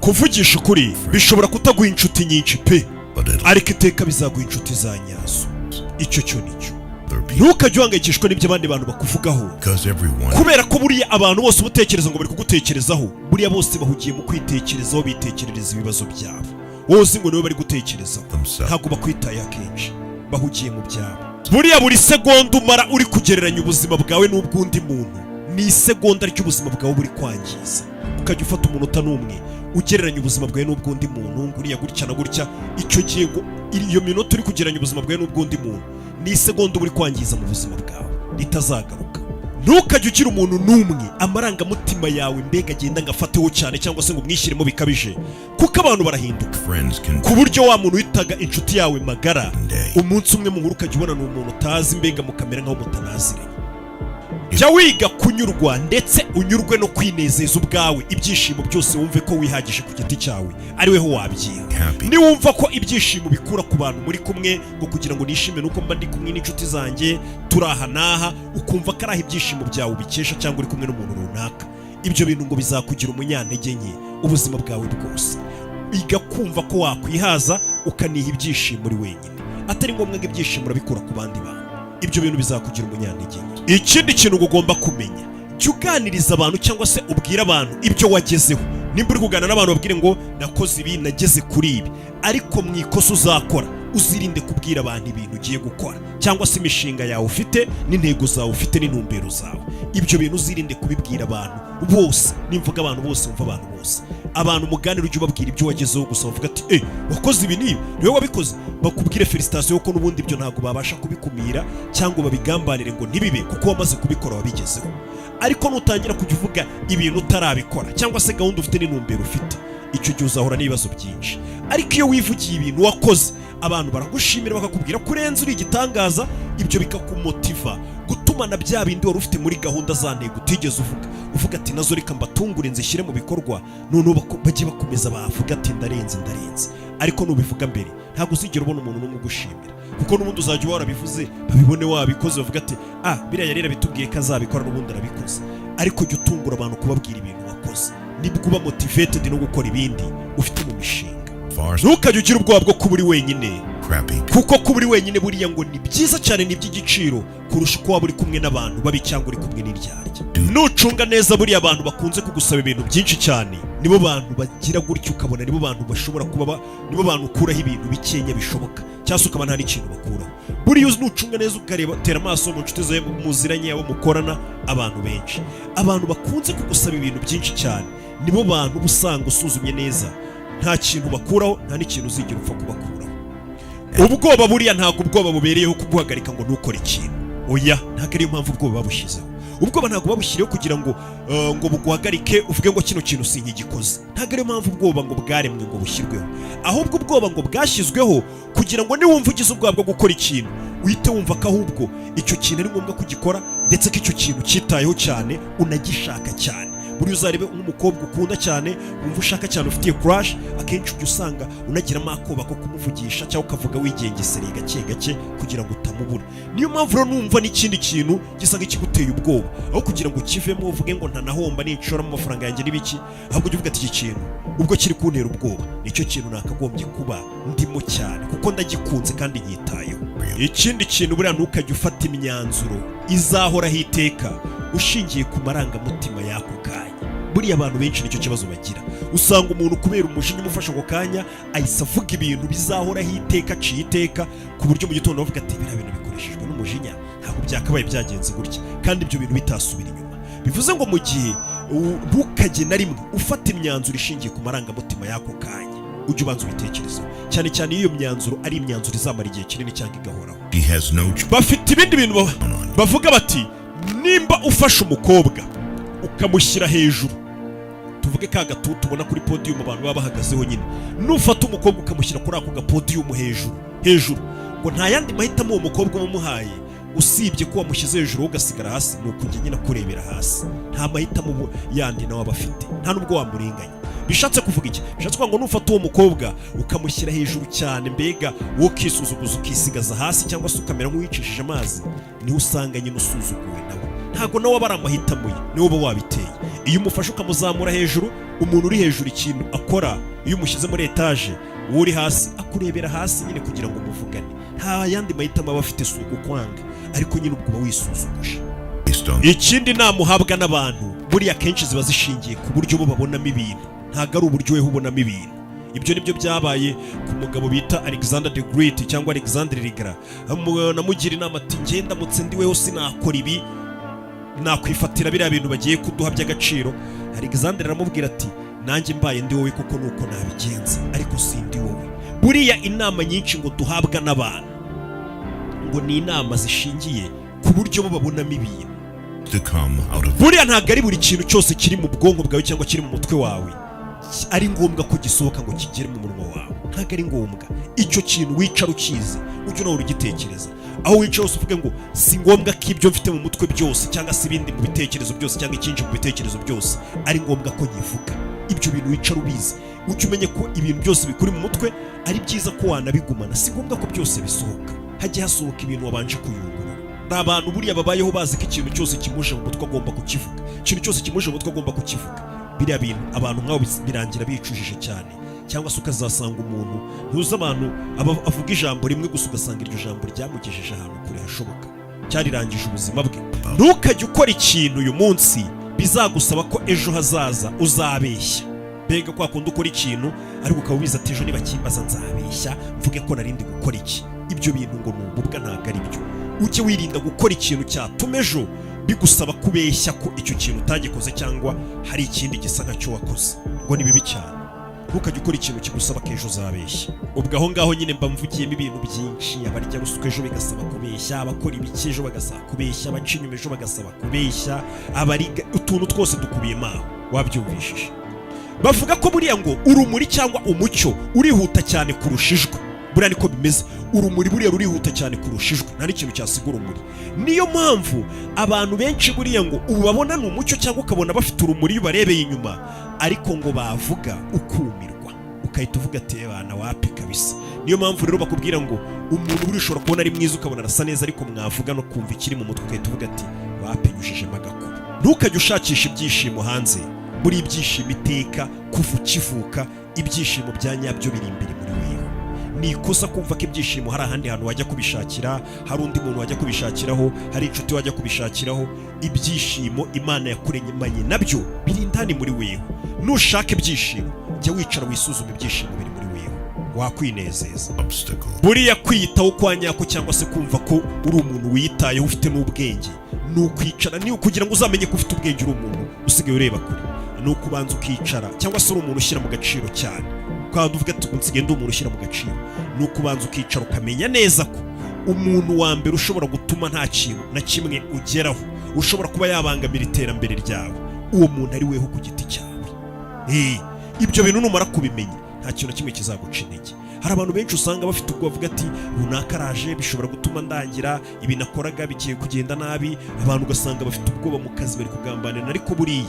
kuvugisha ukuri bishobora kutaguha inshuti nyinshi pe, ariko iteka bizaguha inshuti za nyazo. Icyo cyo nicyo. Ntukajye uhangayikishwa n'ibyo abandi bantu bakuvugaho, kubera ko buriya abantu bose ubutekereza ngo bari kugutekerezaho, buriya bose bahugiye mu kwitekerezaho, bitekerereza ibibazo byabo. Wowe ngo niwe bari gutekerezaho, ntabwo bakwitaye akenshi, bahugiye mu byabo. Buriya buri segonda umara uri kugereranya ubuzima bwawe n'ubw'undi muntu, ni isegonda ry'ubuzima bwawe buri kwangiza. Ukajya ufata umunota n'umwe ugereranya ubuzima bwawe n'ubw'undi muntu, nguriya gutya na gutya, icyo gihe iyo minota uri kugereranya ubuzima bwawe n'ubw'undi muntu ni isegonda uri kwangiza mu buzima bwawe ritazagaruka. Ntukajye ugira umuntu n'umwe amarangamutima yawe mbega agenda ngafateho cyane cyangwa se ngo umwishyiremo bikabije, kuko abantu barahinduka ku buryo wa muntu witaga inshuti yawe magara umunsi umwe mu nkuru ukajya ubona ni umuntu utazi mbega mukamera nk'aho mutanaziranye. Jya wiga kunyurwa ndetse unyurwe no kwinezeza ubwawe, ibyishimo byose wumve ko wihagije ku giti cyawe ari weho wabyiha. Niwumva ko ibyishimo bikura ku bantu muri kumwe ngo kugira ngo nishime nuko mba ndi kumwe n'inshuti zanjye turaha naha, ukumva ko ari ibyishimo byawe ubikesha cyangwa uri kumwe n'umuntu runaka, ibyo bintu ngo bizakugira umunyantege nke ubuzima bwawe bwose. Iga kumva ko wakwihaza ukaniha ibyishimo uri wenyine, atari ngombwa ngo ibyishimo urabikura ku bandi bantu. Ibyo bintu bizakugira umunyantege nke. Ikindi kintu ugomba kumenya, jya uganiriza abantu cyangwa se ubwira abantu ibyo wagezeho. Nimba uri kuganira n'abantu babwire ngo nakoze ibi, nageze kuri ibi, ariko mu ikosa uzakora uzirinde kubwira abantu ibintu ugiye gukora cyangwa se imishinga yawe ufite n'intego zawe ufite n'intumbero zawe. Ibyo bintu uzirinde kubibwira abantu bose. Nimvuga abantu bose, umva abantu bose. Abantu muganira ujye ubabwira ibyo wagezeho gusa, bavuga ati wakoze ibi nibi, niwe wabikoze, bakubwire felicitation kuko n'ubundi ibyo ntabwo babasha kubikumira cyangwa babigambanire ngo ntibibe kuko wamaze kubikora wabigezeho. Ariko nutangira kujya uvuga ibintu utarabikora cyangwa se gahunda ufite n'intumbero ufite, icyo gihe uzahura n'ibibazo byinshi. Ariko iyo wivugiye ibintu wakoze, abantu baragushimira bakakubwira ko urenze uri igitangaza, ibyo bikakumotiva gutuma na bya bindi wari ufite muri gahunda za ntego utigeze uvuga ati nazo reka mbatungure nzishyire mu bikorwa, noneho bajye bakomeza bavuga ati ndarenze. Ariko nubivuga mbere ntabwo uzigera ubona umuntu n'umwe ugushimira, kuko n'ubundi uzajya warabivuze babibone wabikoze, bavuga ati biriya yari yarabitubwiye ko azabikora n'ubundi arabikoze. Ariko jya utungura abantu kubabwira ibintu wakoze, nibwo uba motivated no gukora ibindi ufite mu mishinga. Ntukajye ugira ubwoba bwo kuba uri wenyine, kuko kuba uri wenyine buriya ngo ni byiza cyane, ni iby'igiciro kurusha uko waba uri kumwe n'abantu babi cyangwa uri kumwe n'iryarya. Nucunga neza buriya abantu bakunze kugusaba ibintu byinshi cyane, nibo bantu bagira gutyo ukabona nibo bantu bashobora kuba nibo bantu ukuraho ibintu bikenya bishoboka, cyangwa ukaba nta n'ikintu bakuraho. Buriya nucunga neza ukareba tera amaso mu nshuti zawe muziranye abo mukorana, abantu benshi, abantu bakunze kugusaba ibintu byinshi cyane nibo bantu usanga usuzumye neza nta kintu bakuraho, nta n'ikintu uzigera upfa kubakuraho. Ubwoba buriya ntabwo ubwoba bubereyeho kuguhagarika ngo ntukore ikintu, oya, ntabwo ariyo mpamvu ubwoba babushyizeho. Ubwoba ntabwo babushyiriyeho kugira ngo buguhagarike uvuge ngo kino kintu sinkigikoze, ntabwo ariyo mpamvu ubwoba ngo bwaremwe ngo bushyirweho. Ahubwo ubwoba ngo bwashyizweho kugira ngo niwumva ugize ubwoba bwo gukora ikintu uhite wumva ko ahubwo icyo kintu ari ngombwa kugikora, ndetse ko icyo kintu cyitayeho cyane unagishaka cyane. Buri uzarebe nk'umukobwa ukunda cyane, wumva ushaka cyane, ufitiye crush, akenshi ujya usanga unagiramo akoba ko kumuvugisha cyangwa ukavuga wigengesereye gake gake kugira ngo utamubura. Niyo mpamvu rero numva n'ikindi kintu gisa nk'ikiguteye ubwoba, aho kugira ngo ukivemo uvuge ngo ntanahomba ninshora mu mafaranga yanjye n'ibiki, ahubwo ujya uvuga ati iki kintu ubwo kiri kuntera ubwoba nicyo kintu nakagombye kuba ndimo cyane kuko ndagikunze kandi nyitayeho. Ikindi kintu buriya ntukajya ufata imyanzuro izahoraho iteka ushingiye ku marangamutima y'ako kanya. Buriya abantu benshi nicyo kibazo bagira, usanga umuntu kubera umujinya umufasha ako kanya ahise avuga ibintu bizahoraho iteka, aciye iteka, ku buryo mu gitondo bavuga ati biriya bintu bikoreshejwe n'umujinya ntabwo byakabaye byagenze gutya, kandi ibyo bintu bitasubira inyuma. Bivuze ngo mu gihe ntukajye na rimwe ufata imyanzuro ishingiye ku marangamutima y'ako kanya, ujye ubanza ubitekerezo, cyane cyane iyo myanzuro ari imyanzuro izamara igihe kinini cyangwa igahoraho. Bafite ibindi bintu bavuga bati, nimba ufashe umukobwa ukamushyira hejuru, tuvuge ka gatutu ubona kuri podium abantu baba bahagazeho nyine, nufata umukobwa ukamushyira kuri ako gapodium hejuru, ngo nta yandi mahitamo uwo mukobwa umuhaye usibye ko wamushyize hejuru ugasigara hasi, ni ukujya nyine kurebera hasi. Nta mahitamo yandi nawe aba afite, nta nubwo wamurenganya. Bishatse kuvuga iki? Bishatse kuvuga ngo nufata uwo mukobwa ukamushyira hejuru cyane, mbega wo kisuzuguza ukisigaza hasi cyangwa se ukamera nk'uwicishije amazi, niho usanga nyine usuzuguwe nawe. Ntago nawe aba ari amahitamo ye, niwe uba wabiteye. iyo umufashe ukamuzamura hejuru, umuntu uri hejuru ikintu akora iyo umushyize muri etaje, wowe uri hasi akurebera hasi nyine kugira ngo muvugane. Nta yandi mahitamo aba afite suku kwanga, ariko nyine ubwo uba wisuzuguje. Ikindi namuhabwa n'abantu buriya kenshi ziba zishingiye ku buryo bo babonamo ibintu, ntabwo ari uburyo we ubonamo ibintu. Ibyo nibyo byabaye ku mugabo bita Alexander the Great cyangwa Alexander the Great. Namugira inama ati ngenda mutse ndiweho sinakora ibi, nakwifatira biriya bintu bagiye kuduha by'agaciro. Alexander aramubwira ati nanjye mbaye ndi wowe kuko nuko nabigenza, ariko sindi wowe. Buriya inama nyinshi ngo duhabwa n'abantu ngo ni inama zishingiye ku buryo bo babonamo ibintu. Buriya ntabwo ari buri kintu cyose kiri mu bwonko bwawe cyangwa kiri mu mutwe wawe ari ngombwa ko gisohoka ngo kigere mu munwa wawe. Ntabwo ari ngombwa. Icyo kintu wicara ukizi, ujye nawe urugitekereza. Aho wicara hose uvuge ngo si ngombwa ko ibyo mfite mu mutwe byose cyangwa se ibindi mu bitekerezo byose cyangwa ikinji mu bitekerezo byose ari ngombwa ko nyivuga. Ibyo bintu wicara ubizi, ujye umenye ko ibintu byose bikuri mu mutwe ari byiza ko wanabigumana. Si ngombwa ko byose bisohoka, hajye hasohoka ibintu wabanje kuyungurura. Abantu buriya babayeho bazi ko ikintu cyose kimuje mu mutwe agomba kukivuga, ikintu cyose kimuje mu mutwe agomba kukivuga. Biriya bintu abantu nk'abo birangira bicujije cyane, cyangwa se ukazasanga umuntu ntuzi abantu avuga ijambo rimwe gusa ugasanga iryo jambo ryamugejeje ahantu kure hashoboka, cyarirangije ubuzima bwe. Ntukajye ukora ikintu uyu munsi bizagusaba ko ejo hazaza uzabeshya. Mbega kwa kundi ukora ikintu ariko ukaba ubizi ati ejo nibakimbaza nzabeshya mvuge ko narindi gukora iki. Ibyo bintu ngo ni ububwa, ntabwo ari byo. Ujye wirinda gukora ikintu cyatuma ejo bigusaba kubeshya ko icyo kintu utagikoze cyangwa hari ikindi gisa nkacyo wakoze, ngo ni bibi cyane. Ntukajye ukora ikintu kigusaba ko ejo uzabeshya. Ubwo aho ngaho nyine mba mvugiyemo ibintu byinshi. Abarya ruswa ejo bigasaba kubeshya, abakora ibiki ejo bagasaba kubeshya, abaca inyuma ejo bagasaba kubeshya, abariga, utuntu twose dukubiyemo aho. Wabyumvishije? Bavuga ko buriya ngo urumuri cyangwa umucyo urihuta cyane kurusha ijwi. Buriya niko bimeze. Urumuri buriya rurihuta cyane kurusha ijwi, nta n'ikintu cyasiga urumuri. Niyo mpamvu abantu benshi buriya ngo ubabona ni umucyo cyangwa ukabona bafite urumuri iyo ubarebeye inyuma, ariko ngo bavuga ukumirwa, ukahita uvuga ati bana wapi kabisa. Niyo mpamvu rero bakubwira ngo umuntu buri ushobora kubona ari mwiza ukabona arasa neza, ariko mwavuga no kumva ikiri mu mutwe ukahita uvuga ati wapi nyujijemo agakuru. Ntukajye ushakisha ibyishimo hanze. Muri ibyishimo iteka kuva ukivuka, ibyishimo bya nyabyo biri imbere muri wewe. Ni ikosa kumva ko ibyishimo hari ahandi hantu wajya kubishakira, hari undi muntu wajya kubishakiraho, hari inshuti wajya kubishakiraho. Ibyishimo Imana yakuremanye nabyo biri indani muri wewe. Nushaka ibyishimo jya wicara wisuzume ibyishimo biri muri wewe, wakwinezeza. Buriya kwiyitaho kwa nyako cyangwa se kumva ko uri umuntu wiyitayeho ufite n'ubwenge, ni ukwicara ni kugira ngo uzamenye ko ufite ubwenge uri umuntu usigaye ureba kure. Ni ukubanza ukicara, cyangwa se uri umuntu ushyira mu gaciro cyane. Kandi uvuga ati nsigaye ndi umuntu ushyira mu gaciro. Ni ukubanza ukicara ukamenya neza ko umuntu wa mbere ushobora gutuma nta kintu na kimwe ugeraho, ushobora kuba yabangamira iterambere ryawe, uwo muntu ari weho ku giti cyawe. Ibyo bintu numara kubimenya nta kintu na kimwe kizaguca intege. Hari abantu benshi usanga bafite ubwo bavuga ati runaka araje bishobora gutuma ndangira ibi nakoraga bigiye kugenda nabi. Abantu ugasanga bafite ubwoba mu kazi bari kugambanira, ariko buriya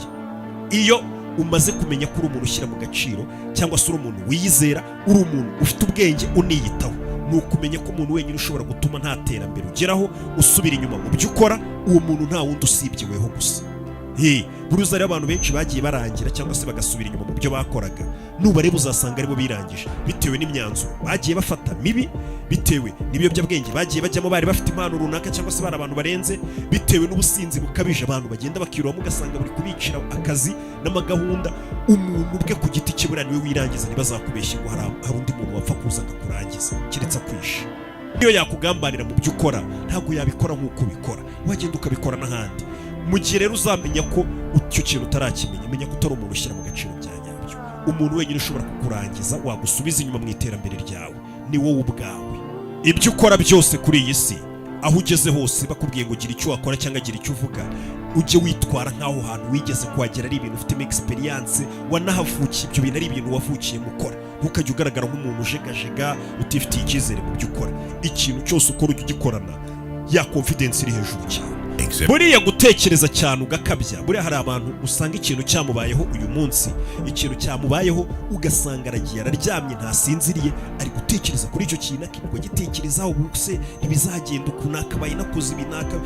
iyo umaze kumenya ko uri umuntu ushyira mu gaciro cyangwa se uri umuntu wiyizera, uri umuntu ufite ubwenge uniyitaho, ni ukumenya ko umuntu wenyine ushobora gutuma nta terambere ugeraho usubira inyuma mu byo ukora. Uwo muntu nta wundi usibye weho gusa. Buruza rero abantu benshi bagiye barangira cyangwa se bagasubira inyuma mu byo bakoraga, nubareba uzasanga aribo birangije bitewe n'imyanzuro bagiye bafata mibi, bitewe n'ibiyobyabwenge bagiye bajyamo bari bafite impano runaka cyangwa se bari abantu barenze, bitewe n'ubusinzi bukabije abantu bagenda bakirwamo ugasanga buri kubicira akazi n'amagahunda. Umuntu ubwe ku giti cye buriya niwe wirangiza, ntibazakubeshye ngo hari undi muntu wapfa kuza akakurangiza keretse akwishe. Niyo yakugambanira mu byo ukora ntabwo yabikora nk'uko ubikora, wagenda ukabikora n'ahandi. Mu gihe rero uzamenya ko icyo kintu utarakimenya, menya ko utari umuntu ushyira mu gaciro bya nyabyo. Umuntu wenyine ushobora kukurangiza, wagusubiza inyuma mu iterambere ryawe, ni wowe ubwawe. Ibyo ukora byose kuri iyi si, aho ugeze hose bakubwiye ngo gira icyo wakora cyangwa gira icyo uvuga, ujye witwara nk'aho hantu wigeze kuhagera ari ibintu ufitemo experience, wanahavukiye, ibyo bintu ari ibintu wavukiye gukora. Ntukajye ugaragara nk'umuntu ujegajega utifitiye icyizere mu byo ukora. Ikintu cyose ukora ujye ugikorana ya confidence iri hejuru cyane. buriya gutekereza cyane ugakabya, buriya hari abantu usanga ikintu cyamubayeho uyu munsi, ikintu cyamubayeho ugasanga aragiye araryamye ntasinziriye ari gutekereza kuri icyo kintu, akirirwa agitekerezaho ubuse ntibizagenda ukuntu akabaye nakoze ibinaka,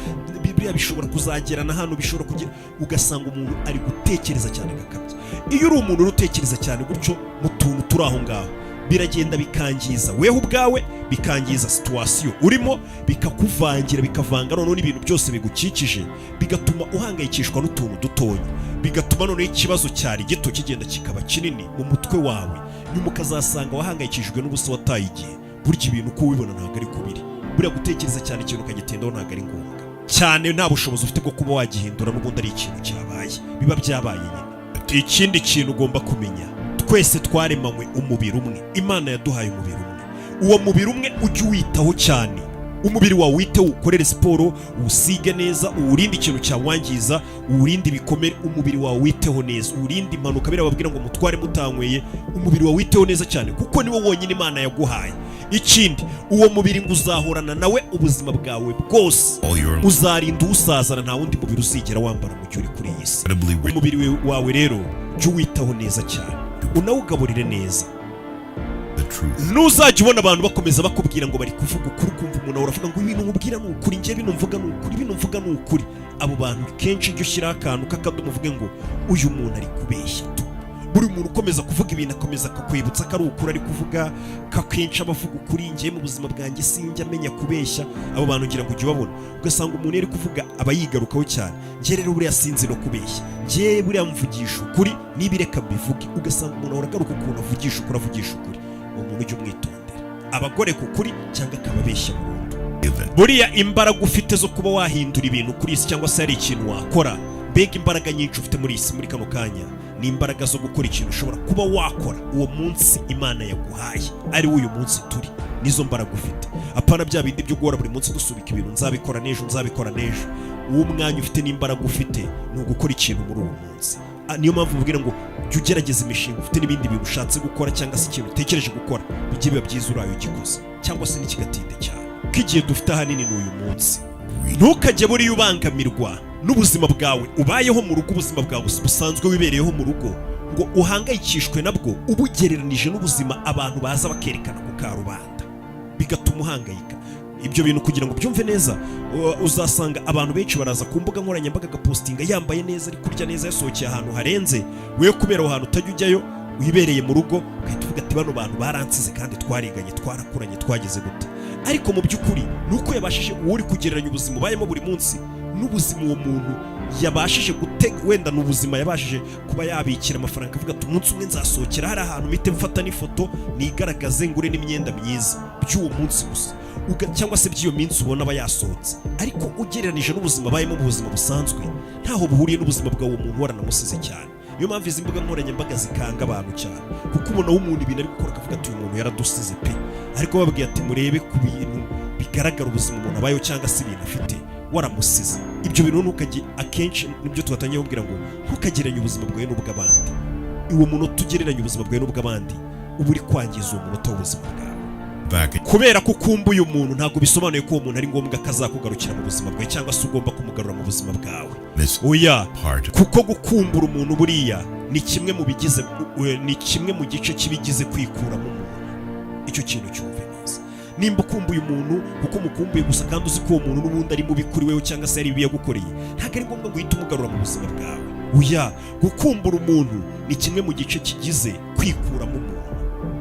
biriya bishobora kuzagerana hano, bishobora kugira, ugasanga umuntu ari gutekereza cyane agakabya. Iyo uri umuntu utekereza cyane gutyo mu tuntu turi aho ngaho, biragenda bikangiza weho ubwawe, bikangiza situwasiyo urimo, bikakuvangira, bikavanga noneho n'ibintu byose bigukikije, bigatuma uhangayikishwa n'utuntu dutonya, bigatuma noneho ikibazo cyari gito kigenda kikaba kinini mu mutwe wawe, nyuma ukazasanga wahangayikishijwe n'ubusa wataye igihe. Burya ibintu uko ubibona ntabwo ari kubiri, buriya gutekereza cyane ikintu ukagitindaho ntabwo ari ngombwa cyane, nta bushobozi ufite bwo kuba wagihindura, n'ubundi ari ikintu cyabaye, biba byabaye nyine. Ikindi kintu ugomba kumenya, twese twaremanywe umubiri umwe, Imana yaduhaye umubiri umwe. Uwo mubiri umwe ujye uwitaho cyane, umubiri wawe witeho, ukorere siporo, uwusige neza, uwurinde ikintu cyawangiza, uwurinde ibikomere, umubiri wawe witeho neza, uwurinde impanuka, birababwira ngo mutware mutanyweye, umubiri wawe witeho neza cyane kuko niwo wonyine Imana yaguhaye. Ikindi, uwo mubiri ngo uzahorana nawe ubuzima bwawe bwose, uzarinda usazana, nta wundi mubiri uzigera wambara mu gihe uri kuri iyi si. Umubiri wawe rero jya uwitaho neza cyane, unawugaburire neza. Nuzajya ubona abantu bakomeza bakubwira ngo bari kuvuga ukuri, kumva umuntu uravuga ngo ibintu mubwira ni ukuri, njye bino mvuga ni ukuri, bino mvuga ni ukuri, abo bantu kenshi ujye ushyiraho akantu k'akadomo uvuge ngo uyu muntu ari kubeshya. Buri muntu ukomeza kuvuga ibintu akomeza akakwibutsa ko ari ukuri ari kuvuga, kakenshi abavuga ukuri, njye mu buzima bwanjye sinjya amenya kubeshya. Abo bantu ngira ngo ujye ubabona, ugasanga umuntu yari kuvuga aba yigarukaho cyane, njye rero buriya sinzi no kubeshya, njye buriya mvugisha ukuri, nibireka bivuge, ugasanga umuntu ahora agaruka ukuntu avugisha ukuri. Uwo muntu ujye umwitondera, abagore ku kuri cyangwa akababeshya burundu. Buriya imbaraga ufite zo kuba wahindura ibintu kuri isi, cyangwa se hari ikintu wakora, mbega imbaraga nyinshi ufite muri isi muri kano kanya, ni imbaraga zo gukora ikintu ushobora kuba wakora uwo munsi Imana yaguhaye, ari uyu munsi turi, nizo mbaraga ufite. Apana bya bindi byo guhora buri munsi dusubika ibintu, nzabikora n'ejo. Uwo mwanya ufite n'imbaraga ufite ni ugukora ikintu muri uwo munsi. Niyo mpamvu mubwira ngo jya ugerageza imishinga ufite n'ibindi bintu ushatse gukora, cyangwa se ikintu utekereje gukora, bijye biba byiza uraye ugikoze, cyangwa se n'ikigatinde cyane, ko igihe dufite ahanini ni uyu munsi. Ntukajye buriya ubangamirwa n'ubuzima bwawe ubayeho mu rugo, ubuzima bwawe busanzwe wibereyeho mu rugo, ngo uhangayikishwe nabwo ubugereranije n'ubuzima abantu baza bakerekana ku karubanda, bigatuma uhangayika. Ibyo bintu kugira ngo byumve neza, uzasanga abantu benshi baraza ku mbuga nkoranyambaga agapostinga yambaye neza, ari kurya neza, yasohokeye ahantu harenze, wewe kubera aho hantu utajya ujyayo, wibereye mu rugo, ugahita uvuga ati bano bantu baransize kandi twariganye, twarakuranye, twageze gute. Ariko mu by'ukuri ni uko yabashije, uwo uri kugereranya ubuzima ubayemo buri munsi n'ubuzima uwo muntu yabashije gutega, wenda n'ubuzima yabashije kuba yabikira amafaranga, akavuga ati umunsi umwe nzasohokera hari ahantu mpite mfata n'ifoto nigaragaze, ngure n'imyenda myiza by'uwo munsi gusa, cyangwa se by'iyo minsi ubona aba yasohotse. Ariko ugereranije n'ubuzima abayemo mu buzima busanzwe, ntaho buhuriye n'ubuzima bwawe uwo muntu waranamusize cyane. Niyo mpamvu izi mbuga nkoranyambaga zikanga abantu cyane, kuko ubonaho umuntu ibintu ari gukora akavuga ati uyu muntu yaradusize pe, ariko bababwiye ati murebe ku bintu bigaragara ubuzima umuntu abayeho cyangwa se ibintu afite, waramusize. Ibyo bintu ntukajye, akenshi nibyo twatangiye kubwira ngo ntukagereranye ubuzima bwawe n'ubw'abandi. Uwo muntu tugereranya ubuzima bwawe n'ubw'abandi, uba uri kwangiza uwo muntu w'ubuzima bwawe, kubera ko ukumbuye umuntu ntabwo bisobanuye ko uwo muntu ari ngombwa ko azakugarukira mu buzima bwawe, cyangwa se ugomba kumugarura mu buzima bwawe. Oya, kuko gukumbura umuntu buriya ni kimwe mu bigize, ni kimwe mu gice kibigize kwikuramo umuntu. Icyo kintu cyumve neza. Nimba ukumbuye umuntu kuko umukumbuye gusa kandi uzi ko uwo muntu n'ubundi ari mubi kuri wewe, cyangwa se ari ibibi yagukoreye, ntabwo ari ngombwa ngo uhite umugarura mu buzima bwawe. Oya, gukumbura umuntu ni kimwe mu gice kigize kwikuramo umuntu.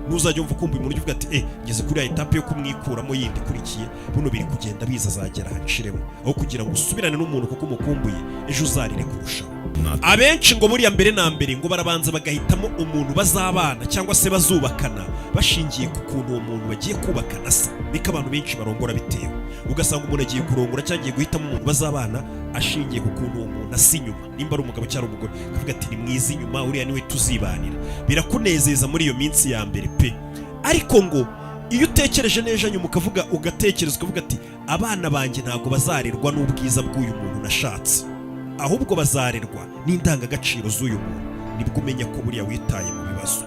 Ntuzajya wumva ukumbuye umuntu uvuga ati ngeze kuri ya etape yo kumwikuramo yindi ikurikiye, buno biri kugenda biza azagera hashiremo, aho kugira ngo usubirane n'umuntu kuko umukumbuye ejo uzarire kurushaho. Abenshi ngo buriya mbere na mbere ngo barabanza bagahitamo umuntu bazabana cyangwa se bazubakana bashingiye ku kuntu uwo muntu bagiye kubakana se. Niko abantu benshi barongora bitewe, ugasanga umuntu agiye kurongora cyangwa agiye guhitamo umuntu bazabana ashingiye ku kuntu uwo muntu asa inyuma, nimba ari umugabo cyangwa umugore akavuga ati ni mwiza inyuma, uriya niwe tuzibanira. Birakunezeza muri iyo minsi ya mbere pe, ariko ngo iyo utekereje neza nyuma ukavuga, ugatekereza ukavuga ati abana banjye ntabwo bazarerwa n'ubwiza bw'uyu muntu nashatse, ahubwo bazarerwa n'indangagaciro z'uyu muntu, nibwo umenya ko buriya witaye mu bibazo.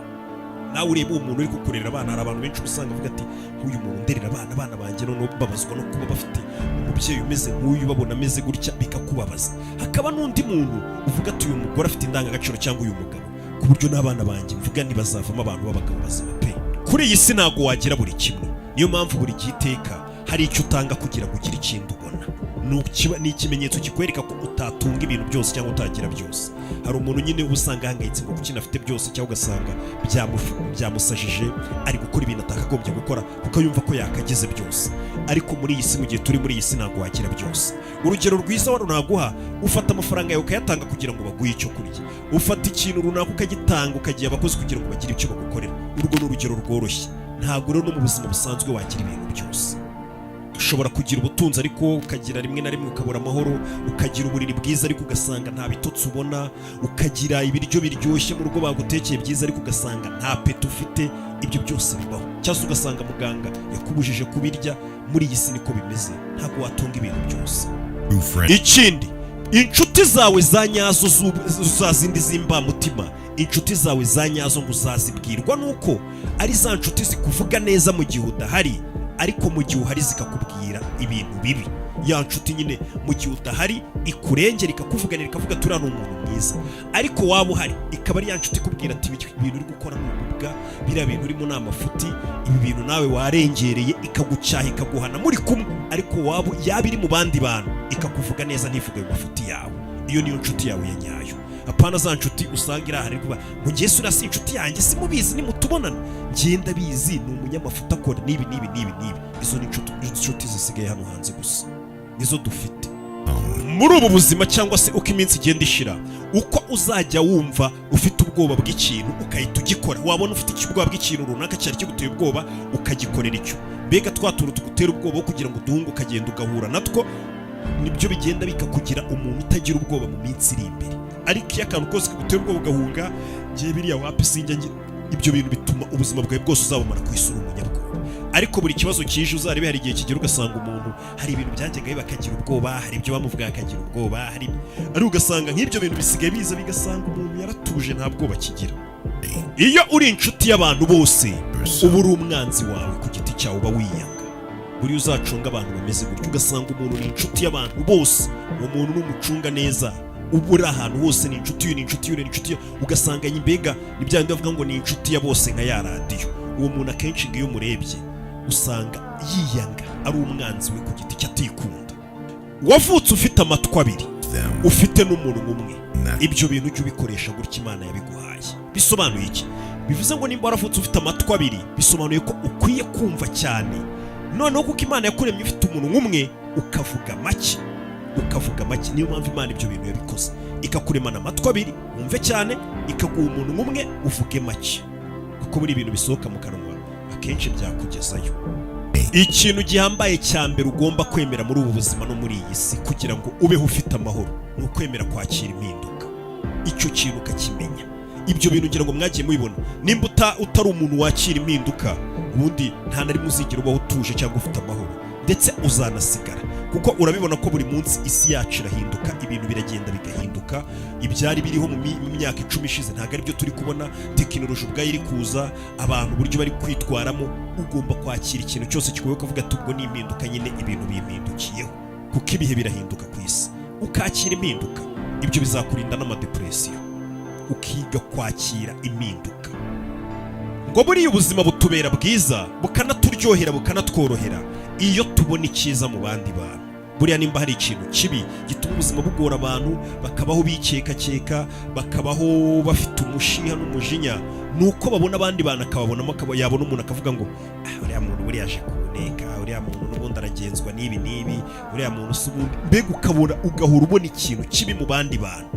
nawe ureba uwo muntu uri kukurera abana. Hari abantu benshi usanga avuga ati nk'uyu muntu nderera abana banjye, noneho babazwa no kuba bafite umubyeyi umeze nk'uyu, babona ameze gutya bikakubabaza. Hakaba n'undi muntu uvuga ati uyu mugore afite indangagaciro cyangwa uyu mugabo ku buryo n'abana banjye mvuga ntibazavamo abantu b'abagabo bazima pe. Kuri iyi si ntabwo wagira buri kimwe, niyo mpamvu buri giteka hari icyo utanga kugira ngo ugire ikindi ubona. Ni ikimenyetso kikwereka ko utatunga ibintu byose cyangwa utagira byose. Hari umuntu nyine uba usanga ahangayitse ngo kuki afite byose, cyangwa ugasanga byamusajije ari gukora ibintu atakagombye gukora kuko yumva ko yakagize byose. Ariko muri iyi si, mu gihe turi muri iyi si, ntabwo wagira byose. Urugero rwiza wari naguha, ufata amafaranga yawe ukayatanga kugira ngo baguhe icyo kurya, ufata ikintu runaka ukagitanga ukagiha abakozi kugira ngo bagire icyo bagukorera. Urwo ni urugero rworoshye. Ntabwo rero no mu buzima busanzwe wagira ibintu byose. Ushobora kugira ubutunzi ariko ukagira rimwe na rimwe ukabura amahoro, ukagira uburiri bwiza ariko ugasanga nta bitotsi ubona, ukagira ibiryo biryoshye mu rugo bagutekeye byiza ariko ugasanga nta peti ufite. Ibyo byose bibaho. Cyangwa ugasanga muganga yakubujije kubirya. Muri iyi si niko bimeze, ntabwo watunga ibintu byose. Ikindi, inshuti zawe za nyazo za zindi z'imbamutima, inshuti zawe za nyazo ngo uzazibwirwa nuko ari za nshuti zikuvuga neza mu gihe udahari, ariko mu gihe uhari zikakubwira ibintu bibi. Ya nshuti nyine mu gihe udahari ikurengera, ikakuvuganira, ikavuga ati uriya ni umuntu mwiza, ariko waba uhari ikaba ari ya nshuti ikubwira ati ibintu uri gukora ni ububwa, biriya bintu urimo ni amafuti, ibi bintu nawe warengereye, ikagucyaha ikaguhana muri kumwe, ariko yaba iri mu bandi bantu ikakuvuga neza ntivuge ayo mafuti yawe. Iyo niyo nshuti yawe ya nyayo. Apana za nshuti usanga irahari kuba ngo ngiye sura si inshuti yanjye, simubizi nimutubonana, ngenda bizi ni umunyamafuta akora nibi. Izo ni inshuti zisigaye hano hanze gusa, nizo dufite muri ubu buzima. Cyangwa se uko iminsi igenda ishira, uko uzajya wumva ufite ubwoba bw'ikintu ukahita ugikora. Wabona ufite ubwoba bw'ikintu runaka cyari kiguteye ubwoba ukagikorera icyo. Mbega twaturu tugutera ubwoba kugira ngo duhunge, ukagenda ugahura natwo, nibyo bigenda bikakugira umuntu utagira ubwoba mu minsi iri imbere. Ariko iyo akantu kose kagutera ubwoba ugahunga, ngiye biriya wapi sinjya, ibyo bintu bituma ubuzima bwawe bwose uzabumara ku isura umunyabwoba. Ariko buri kibazo kije uzarebe, hari igihe kigera ugasanga umuntu hari ibintu byajyaga bakagira ubwoba, hari ibyo bamuvuga akagira ubwoba, ari ugasanga nk'ibyo bintu bisigaye biza bigasanga umuntu yaratuje, nta bwoba kigira. Iyo uri inshuti y'abantu bose, uba uri umwanzi wawe ku giti cyawe, uba wiyanga. Buri uzacunga abantu bameze gutyo, ugasanga umuntu ni inshuti y'abantu bose, uwo muntu n'umucunga neza, uba uri ahantu hose ni inshuti ye, ni inshuti ye, ni inshuti ye, ugasanga mbega ni bya bindi bavuga ngo ni inshuti ya bose nka ya radiyo. Uwo muntu akenshi iyo umurebye usanga yiyanga, ari umwanzi we ku giti cye, atikunda. Wavutse ufite amatwi abiri, ufite n'umuntu umwe, ibyo bintu ujye ubikoresha gutya Imana yabiguhaye. Bisobanuye iki? Bivuze ngo nimba waravutse ufite amatwi abiri, bisobanuye ko ukwiye kumva cyane. Noneho kuko Imana yakuremye ufite umuntu umwe, ukavuga make. Niyo mpamvu Imana ibyo bintu yabikoze, ikakuremana amatwi abiri wumve cyane, ikaguha umuntu umwe uvuge make, kuko buri ibintu bisohoka mu kanwa akenshi byakugezayo. Ikintu gihambaye cya mbere ugomba kwemera muri ubu buzima no muri iyi si kugira ngo ubeho ufite amahoro, ni ukwemera kwakira impinduka. Icyo kintu ukakimenya. Ibyo bintu ngira ngo mwagiye mubibona. Nimba utari umuntu wakira impinduka, ubundi nta na rimwe uzigira ubaho utuje cyangwa ufite amahoro, ndetse uzanasigara. Kuko urabibona ko buri munsi isi yacu irahinduka, ibintu biragenda bigahinduka. Ibyari biriho mu myaka 10 ishize ntabwo ari byo turi kubona. Tekinoloji ubwayo iri kuza, abantu uburyo bari kwitwaramo. Ugomba kwakira ikintu cyose kikubaye ukavuga ati ubwo ni impinduka nyine, ibintu bimpindukiyeho, kuko ibihe birahinduka ku isi. Ukakira impinduka, ibyo bizakurinda n'amadepresiyo. Ukiga kwakira impinduka. Ngo buriya ubuzima butubera bwiza, bukanaturyohera, bukanatworohera iyo tubona icyiza mu bandi bantu. Buriya nimba hari ikintu kibi gituma ubuzima bugora abantu, bakabaho bikeka, bakabaho bafite umushiha n'umujinya, nuko babona abandi bantu akababonamo, yabona umuntu akavuga ngo uriya muntu buriya aje kuneka, uriya muntu n'ubundi aragenzwa n'ibi, uriya muntu si ubundi. Mbega ukabona, ugahora ubona ikintu kibi mu bandi bantu.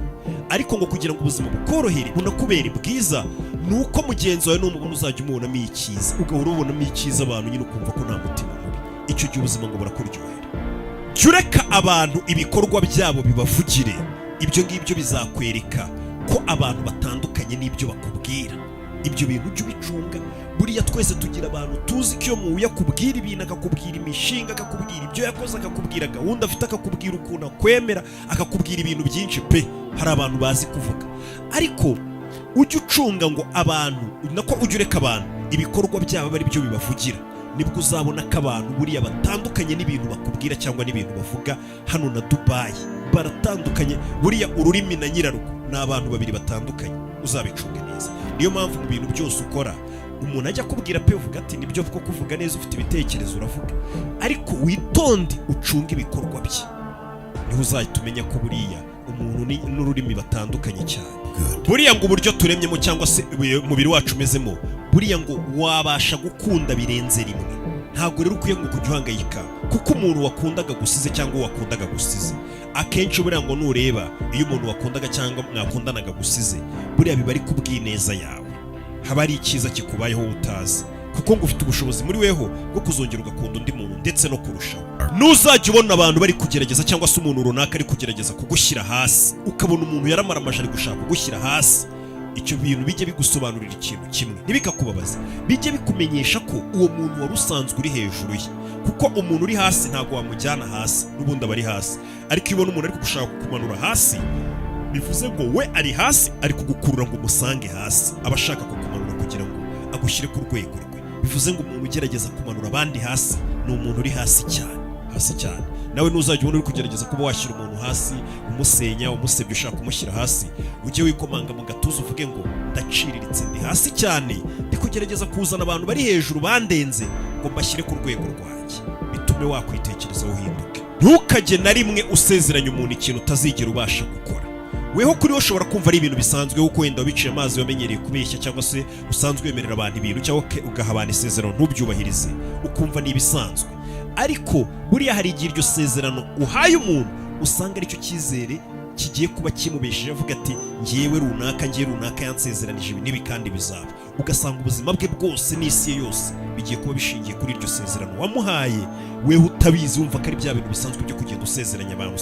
Ariko ngo kugira ngo ubuzima bukorohere bunakubere bwiza, nuko mugenzi wawe n'umubona uzajya umubonamo icyiza, ugahora ubonamo icyiza abantu nyine ukumva ko nta mutima mubi. Icyo gihe ubuzima ngo burakuryohera. Jya ureka abantu ibikorwa byabo bibavugire. Ibyo ngibyo bizakwereka ko abantu batandukanye n'ibyo bakubwira. Ibyo bintu ujye ubicunga. Buriya twese tugira abantu tuzi ko iyo muhuye akubwira ibintu, akakubwira imishinga, akakubwira ibyo yakoze, akakubwira gahunda afite, akakubwira ukuntu akwemera, akakubwira ibintu byinshi pe. Hari abantu bazi kuvuga, ariko ujye ucunga ngo abantu nako ujye ureka abantu ibikorwa byabo ari byo bibavugira, nibwo uzabona ko abantu buriya batandukanye n'ibintu bakubwira cyangwa n'ibintu bavuga. Hano na Dubai baratandukanye, buriya ururimi na nyirarwo ni abantu babiri batandukanye, uzabicunge neza. Niyo mpamvu mu bintu byose ukora umuntu ajya kubwira pe uvuga ati nibyo ko kuvuga neza, ufite ibitekerezo uravuga, ariko witonde ucunge ibikorwa bye, niho uzahita umenya ko buriya umuntu n'ururimi batandukanye cyane. Buriya ngo uburyo turemyemo cyangwa se umubiri wacu umezemo, buriya ngo wabasha gukunda birenze rimwe. Ntabwo rero ukwiye ngo kujya uhangayika kuko umuntu wakundaga gusize cyangwa wakundaga gusize. Akenshi buriya ngo nureba iyo umuntu wakundaga cyangwa mwakundanaga gusize, buriya biba ari kubw'ineza yawe, haba ari icyiza kikubayeho utazi, kuko ngo ufite ubushobozi muri weho bwo kuzongera ugakunda undi muntu ndetse no kurushaho. Nuzajya ubona abantu bari kugerageza cyangwa se umuntu runaka ari kugerageza kugushyira hasi, ukabona umuntu yaramaramaje ari gushaka kugushyira hasi, icyo bintu bijye bigusobanurira ikintu kimwe, ntibikakubabaza, bijye bikumenyesha ko uwo muntu wari usanzwe uri hejuru ye, kuko umuntu uri hasi ntabwo wamujyana hasi, n'ubundi aba ari hasi. Ariko iyo ubona umuntu ari gushaka kukumanura hasi, bivuze ngo we ari hasi, ari kugukurura ngo umusange hasi, aba ashaka kukumanura kugira ngo agushyire ku rwego rwe. Bivuze ngo umuntu ugerageza kumanura abandi hasi ni umuntu uri hasi cyane, hasi cyane. Nawe nuzajya ubona uri kugerageza kuba washyira umuntu hasi, umusenya, umusebya, ushaka kumushyira hasi, ujye wikomanga mu gatuza uvuge ngo ndaciriritse, ndi hasi cyane, ndi kugerageza kuzana abantu bari hejuru bandenze ngo mbashyire ku rwego rwanjye, bitume wakwitekerezaho uhinduke. Ntukajye na rimwe usezeranya umuntu ikintu utazigera ubasha gukora. Weho kuri ushobora kumva ari ibintu bisanzwe, kuko wenda wabiciye amazi wamenyereye kubeshya, cyangwa se usanzwe wemerera abantu ibintu cyangwa ugaha abantu isezerano ntubyubahirize, ukumva ni ibisanzwe. Ariko buriya hari igihe iryo sezerano uhaye umuntu usanga aricyo cyizere kigiye kuba kimubesheje, avuga ati ngiye runaka yansezeranije ibi n'ibi kandi bizaba. Ugasanga ubuzima bwe bwose n'isi ye yose bigiye kuba bishingiye kuri iryo sezerano wamuhaye, wewe utabizi wumva ko ari bya bintu bisanzwe byo kugenda usezeranya abantu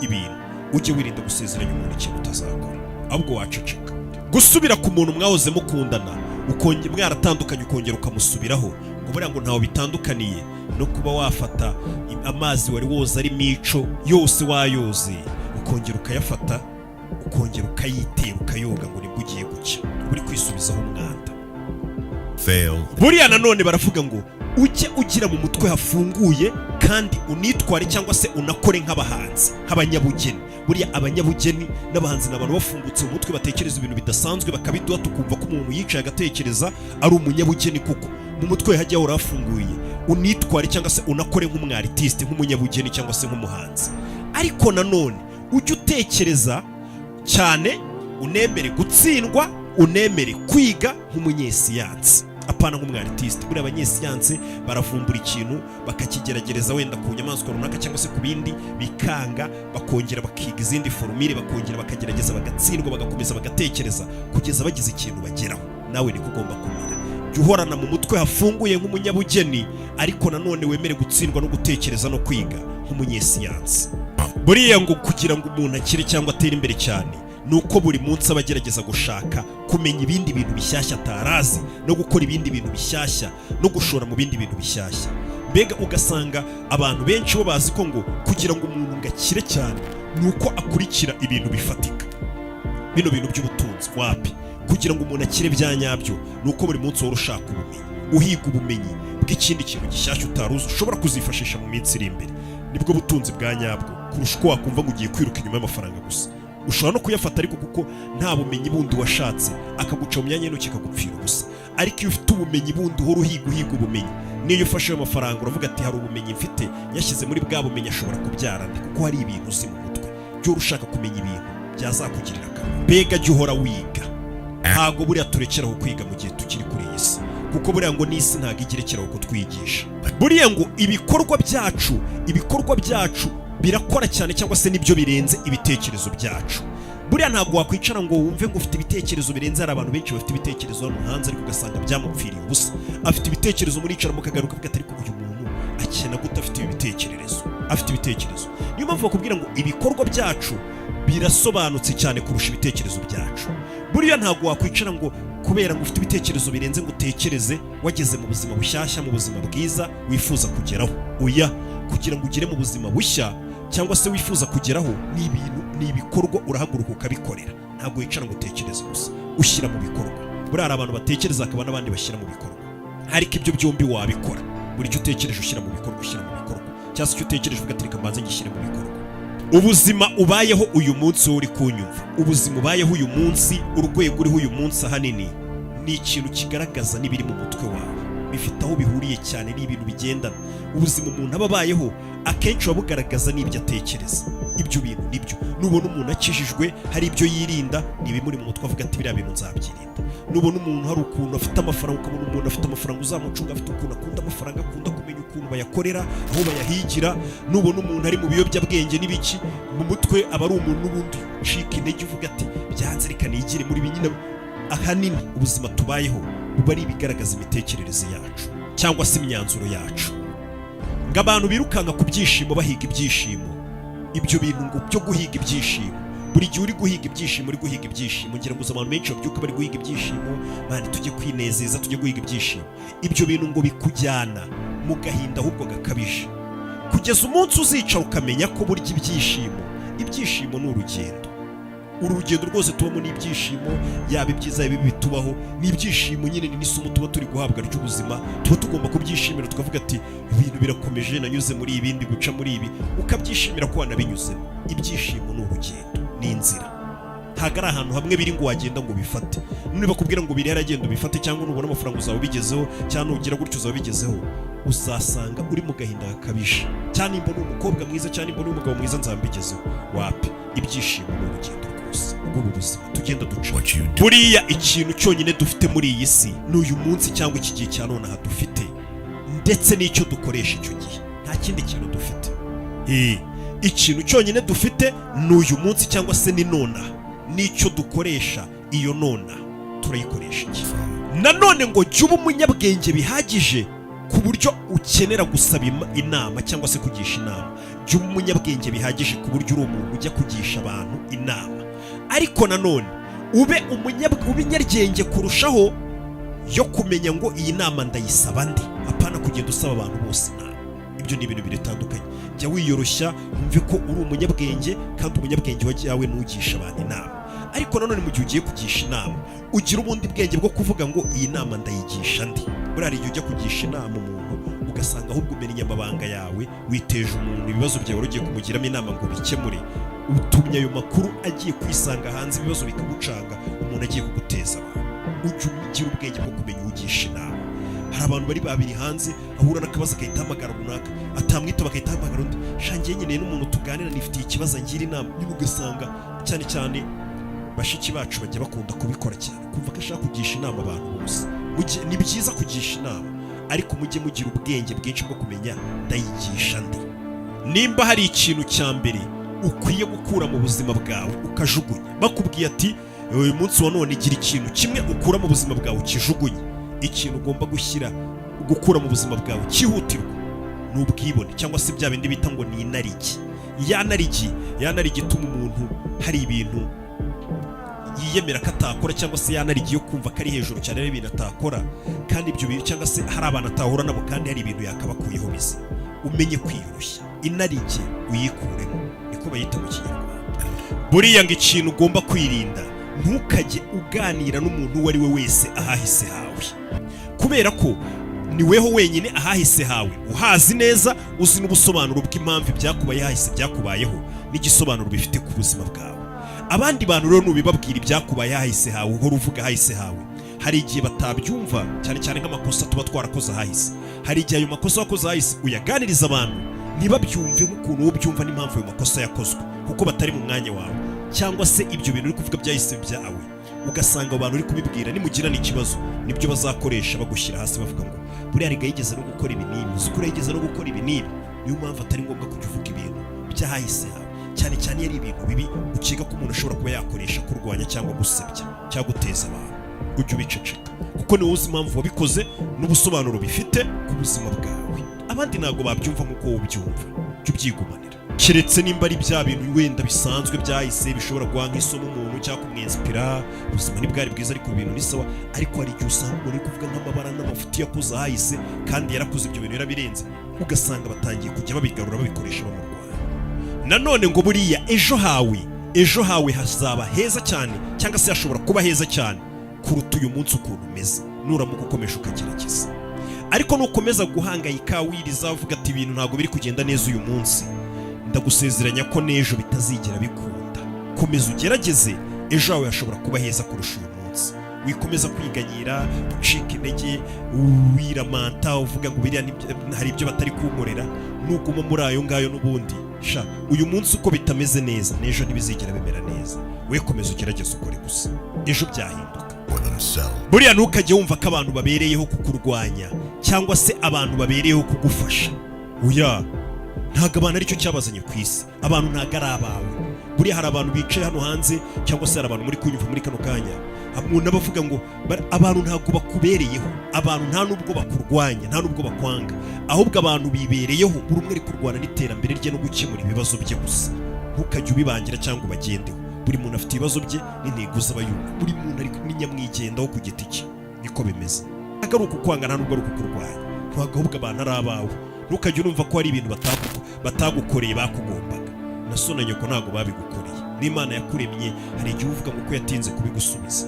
ibintu. Ujye wirinda gusezeranya umuntu ikintu utazakora, ahubwo waceceka. Gusubira ku muntu mwahoze mukundana mwaratandukanye ukongera ukamusubiraho, ngo buriya ngo ntaho bitandukaniye no kuba wafata amazi wari woza ari mico yose wayoze, ukongera ukayafata, ukongera ukayitera ukayoga, ngo nibwo ugiye gucya, uri kwisubizaho umwanda. Buriya nanone baravuga ngo ujye ugira mu mutwe hafunguye kandi unitware cyangwa se unakore nk'abahanzi, nk'abanyabugeni. Buriya abanyabugeni n'abahanzi n'abantu bafungutse mu mutwe, batekereza ibintu bidasanzwe bakabiduha, tukumva ko umuntu yicaye agatekereza ari umunyabugeni, kuko mu mutwe hajya hora hafunguye. Unitware cyangwa se unakore nk'umwartiste, nk'umunyabugeni cyangwa se nk'umuhanzi. Ariko nanone ujye utekereza cyane, unemere gutsindwa, unemere kwiga nk'umunyesiyansi, apana nk'umwartiste. Buriya abanyesiyansi baravumbura ikintu bakakigerageza wenda ku nyamaswa runaka cyangwa se ku bindi, bikanga, bakongera bakiga izindi formule, bakongera bakagerageza, bagatsindwa, bagakomeza bagatekereza kugeza bagize ikintu bageraho. Nawe niko ugomba kumera, jya uhorana mu mutwe hafunguye nk'umunyabugeni, ariko nanone wemere gutsindwa no gutekereza no kwiga nk'umunyesiyansi. Buriya ngo kugira ngo umuntu akire cyangwa atere imbere cyane, nuko buri munsi abagerageza gushaka kumenya ibindi bintu bishyashya atarazi, no gukora ibindi bintu bishyashya, no gushora mu bindi bintu bishyashya. Mbega ugasanga abantu benshi bo bazi ko ngo kugira ngo umuntu ngakire cyane nuko akurikira ibintu bifatika, bino bintu by'ubutunzi. Wapi, kugira ngo umuntu akire bya nyabyo nuko buri munsi wari ushaka ubumenyi, uhiga ubumenyi bw'ikindi kintu gishyashya utaruzi ushobora kuzifashisha mu minsi iri imbere. Nibwo butunzi bwa nyabwo, kurusha uko wakumva ngo ugiye kwiruka inyuma y'amafaranga gusa. Ushobora no kuyafata ariko kuko nta bumenyi bundi washatse, akaguca mu myanya y'intoki akagupfira ubusa. Ariko iyo ufite ubumenyi bundi uhora uhiga ubumenyi, niyo ufashe ayo mafaranga uravuga ati hari ubumenyi mfite, yashyize muri bwa bumenyi ashobora kubyara ndi, kuko hari ibintu uzi mu mutwe. Jya ushaka kumenya ibintu byazakugirira akamaro. Mbega jya uhora wiga, ntago buriya turekeraho kwiga mu gihe tukiri kuri iyi si, kuko buriya ngo n'isi ntago igerekeraho kutwigisha. Buriya ngo ibikorwa byacu birakora cyane, cyangwa se nibyo birenze ibitekerezo byacu. Buriya ntabwo wakwicara ngo wumve ngo ufite ibitekerezo birenze. Hari abantu benshi bafite ibitekerezo hano hanze, ariko ugasanga byamupfiriye ubusa. Afite ibitekerezo muri icara mukagaruka avuga ati ariko uyu muntu akena gute afite ibitekerezo. Niyo mpamvu bakubwira ngo ibikorwa byacu birasobanutse cyane kurusha ibitekerezo byacu. Buriya ntabwo wakwicara ngo kubera ngo ufite ibitekerezo birenze ngo utekereze wageze mu buzima bushyashya, mu buzima bwiza wifuza kugeraho. Oya, kugira ngo ugere mu buzima bushya cyangwa se wifuza kugeraho ni ibintu, ni ibikorwa urahaguruka ukabikorera. Ntabwo wicara ngo utekereze gusa, ushyira mu bikorwa. Buriya hari abantu batekereza akaba n'abandi bashyira mu bikorwa, ariko ibyo byombi wabikora. Buri cyo utekereje ushyira mu bikorwa, ushyira mu bikorwa, cyangwa se icyo utekereje ugatereka mbanze ngishyire mu bikorwa. Ubuzima ubayeho uyu munsi wowe uri kunyumva, ubuzima ubayeho uyu munsi, urwego uriho uyu munsi ahanini ni ikintu kigaragaza n'ibiri mu mutwe wawe, bifite aho bihuriye cyane n'ibintu bigendana. Ubuzima umuntu aba abayeho akenshi buba bugaragaza n'ibyo atekereza. Ibyo bintu nibyo, nubona umuntu akijijwe hari ibyo yirinda, ni ibimuri mu mutwe avuga ati biriya bintu nzabyirinda. Nubona umuntu hari ukuntu afite amafaranga, ukabona umuntu afite amafaranga uzamucunga, afite ukuntu akunda amafaranga, akunda kumenya ukuntu bayakorera, aho bayahigira. Nubona umuntu ari mu biyobyabwenge n'ibiki, mu mutwe aba ari umuntu n'ubundi ucika intege uvuga ati byanze reka nigire muri binyina. Ahanini ubuzima tubayeho buba ari ibigaragaza imitekerereze yacu cyangwa se imyanzuro yacu. Ngo abantu birukanka ku byishimo bahiga ibyishimo, ibyo bintu ngo byo guhiga ibyishimo, buri gihe uri guhiga ibyishimo, uri guhiga ibyishimo. Ngira ngo abantu benshi babyuka bari guhiga ibyishimo, mani tujye kwinezeza, tujye guhiga ibyishimo. Ibyo bintu ngo bikujyana mu gahinda ahubwo gakabije, kugeza umunsi uzicara ukamenya ko burya ibyishimo ni urugendo. Urugendo rwose tubamo n'ibyishimo, yaba ibyiza yaba ibibi bitubaho, n'ibyishimo nyine ni isomo tuba turi guhabwa ry'ubuzima. Tuba tugomba kubyishimira, tukavuga ati ibintu birakomeje, nanyuze muri ibindi, guca muri ibi, ukabyishimira ko wanabinyuzemo. Ibyishimo ni urugendo, ni inzira, ntabwo ari ahantu hamwe biri ngo wagenda ngo bifate. Niba bakubwira ngo biri haragenda ubifate, cyangwa nubona amafaranga uzaba ubigezeho, cyangwa nugira gutyo uzaba ubigezeho, uzasanga uri mu gahinda gakabije. Cyane nimba uri umukobwa mwiza, cyane nimba uri umugabo mwiza, nzaba mbigezeho. Wapi, ibyishimo ni urugendo ubwo buzima tugenda duca. Buriya ikintu cyonyine dufite muri iyi si ni uyu munsi cyangwa iki gihe cya none aha dufite, ndetse n'icyo dukoresha icyo gihe. Nta kindi kintu dufite. Ikintu cyonyine dufite ni uyu munsi cyangwa se ni nonaha, n'icyo dukoresha iyo nonaha turayikoresha iki. Nanone ngo jya uba umunyabwenge bihagije ku buryo ukenera gusaba inama cyangwa se kugisha inama. Jya uba umunyabwenge bihagije ku buryo uri umuntu ujya kugisha abantu inama, ariko nanone ube inyaryenge kurushaho yo kumenya ngo iyi nama ndayisaba ndi, apana kugenda usaba abantu bose inama. Ibyo ni ibintu bitandukanye. Jya wiyoroshya, wumve ko uri umunyabwenge, kandi umunyabwenge wawe nugisha abantu inama. Ariko nanone mu gihe ugiye kugisha inama, ugira ubundi bwenge bwo kuvuga ngo iyi nama ndayigisha ndi. Buriya igihe ujya kugisha inama umuntu ugasanga ahubwo umenya amabanga yawe, witeje umuntu ibibazo byawe ugiye kumugiramo inama ngo bikemure, utumye ayo makuru agiye kwisanga hanze, ibibazo bikagucanga, umuntu agiye kuguteza abantu. Ujye ugira ubwenge bwo kumenya ugisha inama. Hari abantu bari babiri hanze, ahura n'akabazo agahita ahamagara runaka, atamwitaba agahita ahamagara undi, shangiye nkeneye n'umuntu tuganira, nifitiye ikibazo ngira inama. Niba ugasanga cyane cyane bashiki bacu bajya bakunda kubikora cyane, kumva ko ashaka kugisha inama abantu bose. Ni byiza kugisha inama, ariko mujye mugira ubwenge bwinshi bwo kumenya ndayigisha ndi. Nimba hari ikintu cya mbere ukwiye gukura mu buzima bwawe ukajugunya, bakubwiye ati uyu munsi wa none igira ikintu kimwe ukura mu buzima bwawe ukijugunye, ikintu ugomba gukura mu buzima bwawe cyihutirwa ni ubwibone, cyangwa se bya bindi bita ngo ni inarigi. Ya narigi ituma umuntu hari ibintu yiyemera ko atakora, cyangwa se yanarigi yo kumva ko ari hejuru cyane ari ibintu atakora, kandi ibyo bintu cyangwa se hari abantu atahura nabo kandi hari ibintu yakabakuyeho bize. Umenye kwiyoroshya, inarigi uyikuremo, niko bayita mu Kinyarwanda. Buriya ngo ikintu ugomba kwirinda, ntukajye uganira n'umuntu uwo ari we wese ahahise hawe, kubera ko ni weho wenyine ahahise hawe uhazi neza, uzi n'ubusobanuro bw'impamvu ibyakubaye hahise byakubayeho n'igisobanuro bifite ku buzima bwawe. Abandi bantu rero nubibabwira ibyakubaye hahise hawe, uhora uvuga hahise hawe, hari igihe batabyumva, cyane cyane nk'amakosa tuba twarakoze hahise. Hari igihe ayo makosa wakoze hahise uyaganiriza abantu ntibabyumve nk'ukuntu wowe byumva n'impamvu ayo makosa yakozwe, kuko batari mu mwanya wawe, cyangwa se ibyo bintu uri kuvuga byahise byawe, ugasanga abantu uri kubibwira nimugirana ikibazo nibyo bazakoresha bagushyira hasi bavuga ngo buriya riga yigeze no gukora ibi n'ibi, uzukuri yigeze no gukora ibi n'ibi. Niyo mpamvu atari ngombwa kujya uvuga ibintu byahise hawe, cyane cyane iyo ari ibintu bibi ukeka ko umuntu ashobora kuba yakoresha kurwanya cyangwa gusebya cyangwa guteza abantu. Ujye ubiceceka, kuko niwe uzi impamvu wabikoze n'ubusobanuro bifite ku buzima bwawe. Abandi ntabwo babyumva nk'uko wowe ubyumva, jya ubyigumanira. Keretse nimba ari bya bintu wenda bisanzwe byahise bishobora guha nk'isomo umuntu cyangwa kumwinspira, ubuzima ntibwari bwiza ariko ibintu ni sawa. Ariko hari igihe usanga umuntu uri kuvuga nk'amabara n'amafuti yakoze ahahise kandi yarakoze ibyo bintu yarabirenze, ugasanga batangiye kujya babigarura babikoresha bamurwanya. nanone ngo buriya ejo hawe hazaba heza cyane, cyangwa se hashobora kuba heza cyane kuruta uyu munsi ukuntu umeze nuramuka ukomeje ukagerageza. Ariko nukomeza guhangayika wiriza uvuga ati ibintu ntabwo biri kugenda neza uyu munsi, ndagusezeranya ko n'ejo bitazigera bikunda. Komeza ugerageze, ejo hawe hashobora kuba heza kurusha uyu munsi. Wikomeza kwiganyira, ucika intege, wiramanta uvuga ngo biriya hari ibyo batari kunkorera, nuguma muri ayo ngayo n'ubundi sha uyu munsi uko bitameze neza n'ejo ntibizigera bimera neza. We komeza ugerageze ukore gusa, ejo byahinduka. Buriya ntukajye wumva ko abantu babereyeho kukurwanya cyangwa se abantu babereyeho kugufasha. Oya, ntabwo abantu aricyo cyabazanye ku isi. Abantu ntabwo ari abawe. Buriya hari abantu bicaye hano hanze cyangwa se hari abantu muri kunyumva muri kano kanya, umuntu abavuga ngo abantu ntabwo bakubereyeho, abantu nta nubwo bakurwanya, nta nubwo bakwanga, ahubwo abantu bibereyeho buri umwe ari kurwana n'iterambere rye no gukemura ibibazo bye gusa. Ntukajye ubibangira cyangwa ubagendeho. Buri muntu afite ibibazo bye n'intego z'abayumva, buri muntu ari n'inyamwigendaho ku giti cye. Niko bimeze. Ntabwo ari ukukwanga, nta nubwo ari ukukurwanya, ahubwo abantu ari abawe. Ntukajye urumva ko hari ibintu batagukoreye bakugombaga. Na so na nyoko ntabwo babigukoreye. N'Imana yakuremye hari igihe uvuga ngo ko yatinze kubigusubiza.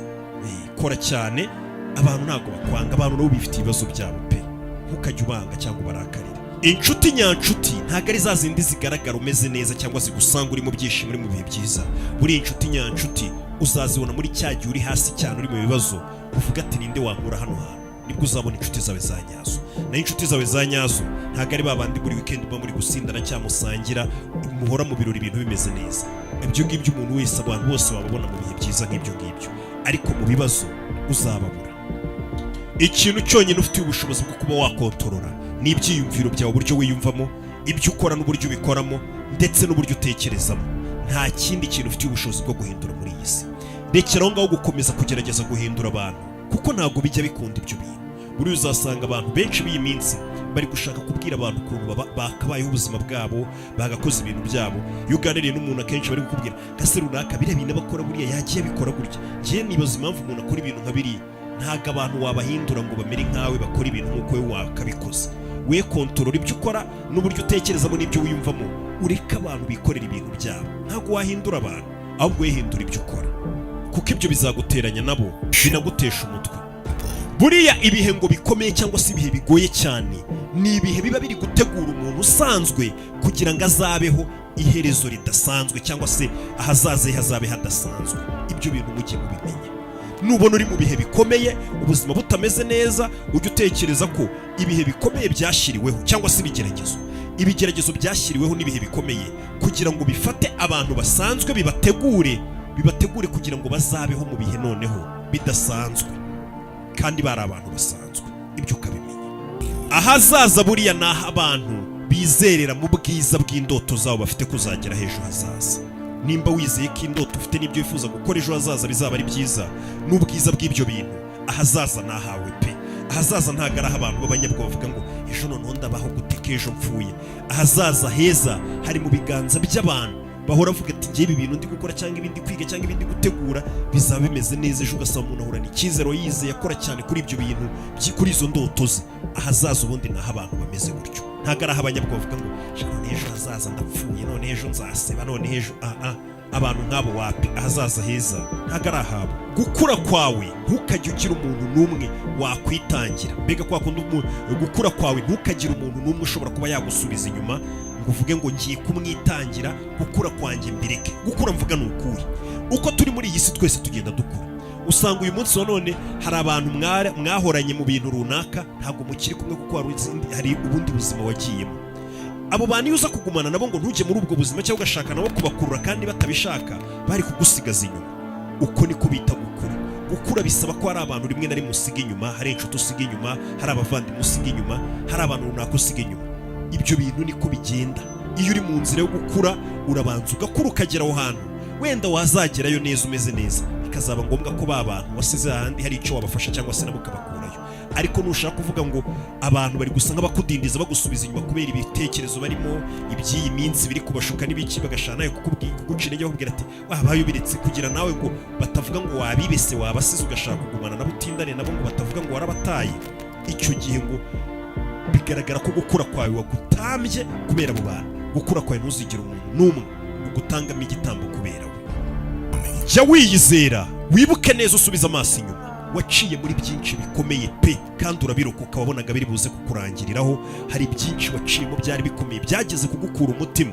Kora cyane, abantu ntabwo bakwanga, abantu nabo bifite ibibazo byabo pe. Ntukajye ubanga cyangwa ubarakarira. Inshuti nyanshuti ntabwo ari za zindi zigaragara umeze neza cyangwa zigusanga uri mu byishimo, uri mu bihe byiza. Buri inshuti nyanshuti uzazibona muri cya gihe uri hasi cyane, uri mu bibazo, uvuga ati ninde wankura hano hantu, nibwo uzabona inshuti zawe za nyazo. Na inshuti zawe za nyazo ntabwo ari babandi buri weekend uba muri gusindana cyangwa musangira, muhora mu birori ibintu bimeze neza. Ibyo ngibyo umuntu wese, abantu bose bababona mu bihe byiza nk'ibyo ngibyo, ariko mu bibazo uzababura. Ikintu cyonyine ufite ubushobozi bwo kuba wakontorora ni ibyiyumviro byawe, uburyo wiyumvamo, ibyo ukora n'uburyo ubikoramo, ndetse n'uburyo utekerezamo. Nta kindi kintu ufite ubushobozi bwo guhindura muri iyi si. Rekeraho ngaho gukomeza kugerageza guhindura abantu, kuko ntabwo bijya bikunda ibyo bintu. Buri uzasanga abantu benshi b'iyi minsi bari gushaka kubwira abantu ukuntu bakabayeho ubuzima bwabo, bagakoze ibintu byabo. Iyo uganiriye n'umuntu akenshi bari kukubwira gase runaka biriya bintu bakora buriya yagiye bikora gutya. Ngiye nibaza impamvu umuntu akora ibintu nka biriya. Ntabwo abantu wabahindura ngo bamere nkawe bakora ibintu nk'uko we wakabikoze. We kontorora ibyo ukora n'uburyo utekerezamo n'ibyo wiyumvamo, ureka abantu bikorera ibintu byabo. Ntabwo wahindura abantu, ahubwo wihindura ibyo ukora, kuko ibyo bizaguteranya nabo, binagutesha umutwe. Buriya ibihe ngo bikomeye cyangwa se ibihe bigoye cyane ni ibihe biba biri gutegura umuntu usanzwe kugira ngo azabeho iherezo ridasanzwe, cyangwa se ahazaze hazabe hadasanzwe. Ibyo bintu mujye mubimenya. Nubona uri mu bihe bikomeye, ubuzima butameze neza, ujye utekereza ko ibihe bikomeye byashyiriweho, cyangwa se ibigeragezo byashyiriweho n'ibihe bikomeye kugira ngo bifate abantu basanzwe, bibategure kugira ngo bazabeho mu bihe noneho bidasanzwe, kandi bari abantu basanzwe. Ibyo ukabimenya. Ahazaza buriya ni abantu bizerera mu bwiza bw'indoto zabo bafite kuzagera hejuru hazaza. Nimba wizeye ko indoto ufite n'ibyo wifuza gukora ejo hazaza bizaba ari byiza, n'ubwiza bw'ibyo bintu, ahazaza ni ahawe pe. Ahazaza ntabwo ari abantu b'abanyabwoba bavuga ngo ejo noneho ndabaho gute ko ejo mpfuye. Ahazaza heza hari mu biganza by'abantu bahora avuga ati ngiye ibi bintu ndi gukora cyangwa ibindi kwiga cyangwa ibindi gutegura bizaba bimeze neza. Ejo ugasaba umuntu ahorana icyizero, yizeye akora cyane kuri ibyo bintu, kuri izo ndoto ze. Ahazaza ubundi ni abantu bameze gutyo. Ntabwo ari abanyabwoba bavuga ngo none ejo hazaza ndapfuye, none ejo nzaseba, none ejo abantu nk'abo wapi. Ahazaza heza ntabwo ari ahabo. Gukura kwawe ntukajye ugira umuntu n'umwe wakwitangira. Mbega kwa kundi gukura kwawe ntukagire umuntu n'umwe ushobora kuba yagusubiza inyuma ngo uvuge ngo ngiye kumwitangira, gukura kwanjye mbireke. Gukura mvuga ni ukuye. Uko turi muri iyi si twese tugenda dukura. Usanga uyu munsi wa none hari abantu mwahoranye mu bintu runaka, ntabwo mukiri kumwe kuko hari ubundi buzima wagiyemo. Abo bantu iyo uza kugumana nabo ngo ntujye muri ubwo buzima cyangwa ugashaka nabo kubakurura kandi batabishaka, bari kugusigaza inyuma. Uko niko bita gukura. Gukura bisaba ko hari abantu rimwe na rimwe usiga inyuma, hari inshuti usiga inyuma, hari abavandimwe usiga inyuma, hari abantu runaka usiga inyuma. Ibyo bintu niko bigenda. Iyo uri mu nzira yo gukura, urabanza ugakura ukagera aho hantu, wenda wazagerayo neza umeze neza, bikazaba ngombwa ko abantu wasize ahandi hari icyo wabafasha cyangwa se nabo ukabakurayo. Ariko nushaka kuvuga ngo abantu bari gusa nk'abakudindiza bagusubiza inyuma kubera ibitekerezo barimo iby'iyi minsi biri kubashuka n'ibiki, bagashana nayo kuguca intege bakubwira ati wabaye ubiretse, kugira nawe ngo batavuga ngo wabibese wabasize ugashaka kugumana nabo utindane nabo ngo batavuga ngo warabataye. Icyo gihe ngo bigaragara ko gukura kwawe wagutambye kubera abo bantu. Gukura kwawe ntuzigire umuntu n'umwe gutangamo igitambo kubera we. Jya wiyizera, wibuke neza, usubiza amaso inyuma. Waciye muri byinshi bikomeye pe, kandi urabirokoka, wabonaga biri buze kukurangiriraho. Hari byinshi waciyemo byari bikomeye, byageze kugukura umutima.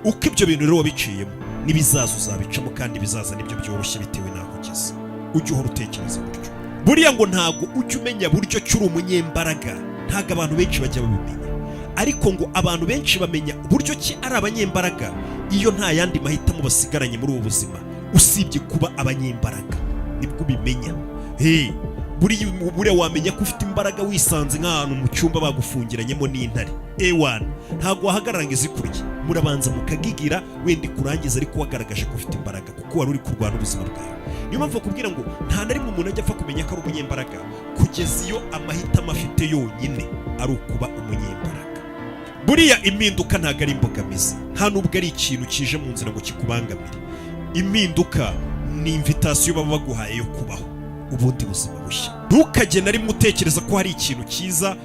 Uko ibyo bintu rero wabiciyemo, n'ibizaza uzabicamo, kandi bizaza nibyo byoroshye bitewe n'aho ugeze. Ujye uhora utekereza gutyo. Buriya ngo ntago ujya umenya buryo ki uri umunyembaraga, ntago abantu benshi bajya babimenya. Ariko ngo abantu benshi bamenya buryo ki ari abanyembaraga iyo nta yandi mahitamo basigaranye muri ubu buzima usibye kuba abanyembaraga, nibwo ubimenya. Buriya wamenya ko ufite imbaraga wisanze nk'ahantu mu cyumba bagufungiranyemo n'intare. Ewana, ntago wahagarara ngo izikurye, murabanza mukagigira wenda kurangiza, ariko wagaragaje ko ufite imbaraga kuko wari uri kurwana ubuzima bwawe. Niyo mpamvu bakubwira ngo nta na rimwe umuntu ajya apfa kumenya ko ari umunyembaraga kugeza iyo amahitamo afite yonyine ari ukuba umunyembaraga. Buriya impinduka ntago ari imbogamizi, nta nubwo ari ikintu kije mu nzira ngo kikubangamire. Impinduka ni invitation baba baguhaye yo kubaho ubundi buzima bushya. Ntukajye na rimwe utekereza ko hari ikintu cyiza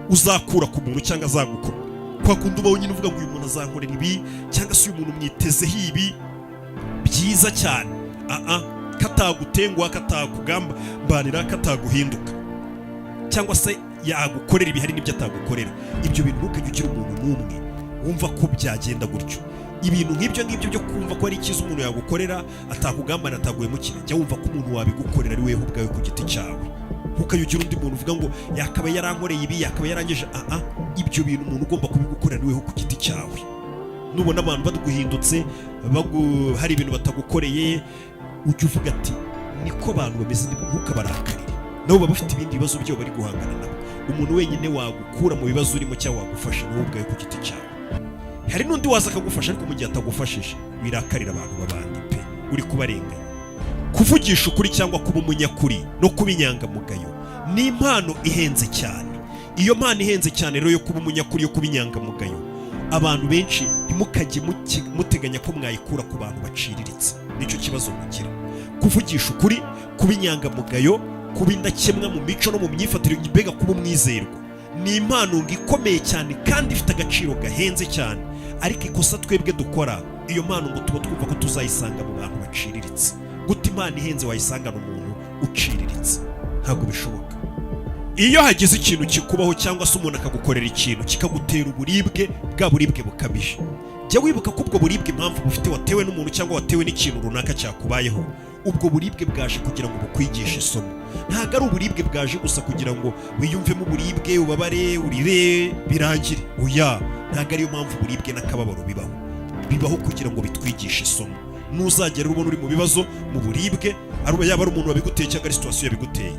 uzakura ku muntu cyangwa azagukora. Kwa kundi uba wenyine uvuga ngo uyu muntu azankorera ibi, cyangwa se uyu muntu mwitezeho ibi byiza cyane. Katagutenguha, katakugambanira, kataguhinduka, cyangwa se yagukorera ibihari n'ibyo atagukorera. Ibyo bintu ntukajye ugira umuntu n'umwe wumva ko byagenda gutyo. Ibintu nk'ibyo byo kumva ko ari icyiza umuntu yagukorera, atakugambanira, ataguhemukira, jya wumva ko umuntu wabigukorera ari weho ubwawe ku giti cyawe. Ntukayugira undi muntu uvuga ngo yakaba yarankoreye ibi, yakaba yarangeje. Ibyo bintu umuntu ugomba kubigukorera ari weho ku giti cyawe. Nubona abantu baguhindutse, hari ibintu batagukoreye, ujye uvuga ati niko abantu bameze, ntukabarakarire. Nabo baba bafite ibindi bibazo byo bari guhangana nabo. Umuntu wenyine wagukura mu bibazo urimo cyangwa wagufasha ni wowe ubwawe ku giti cyawe. Hari n'undi waza akagufasha, ariko mu gihe atagufashije wirakarira abantu babandi pe, uri kubarenganya. Kuvugisha ukuri cyangwa kuba umunyakuri no kuba inyangamugayo ni impano ihenze cyane. Iyo mpano ihenze cyane rero yo kuba umunyakuri, yo kuba inyangamugayo, abantu benshi ntimukajye muteganya ko mwayikura ku bantu baciriritse. Nicyo kibazo mugira. Kuvugisha ukuri, kuba inyangamugayo, kuba indakemwa mu mico no mu myifatire, mbega kuba umwizerwa, ni impano ikomeye cyane kandi ifite agaciro gahenze cyane. Ariko ikosa twebwe dukora, iyo mpano ngo tuba twumva ko tuzayisanga mu bantu baciriritse. Guta impano ihenze wayisangana umuntu uciriritse, ntabwo bishoboka. Iyo hagize ikintu kikubaho cyangwa se umuntu akagukorera ikintu kikagutera uburibwe, bwa buribwe bukabije, jya wibuka ko ubwo buribwe impamvu bufite watewe n'umuntu cyangwa watewe n'ikintu runaka cyakubayeho. Ubwo buribwe bwaje kugira ngo bukwigishe isomo. Ntabwo ari uburibwe bwaje gusa kugira ngo wiyumvemo uburibwe, ubabare, urire, birangire. Oya, ntabwo ariyo mpamvu uburibwe n'akababaro bibaho kugira ngo bitwigishe isomo. Nuzagera ubona uri mu bibazo, mu buribwe, yaba ari umuntu wabiguteye cyangwa ari situation yabiguteye,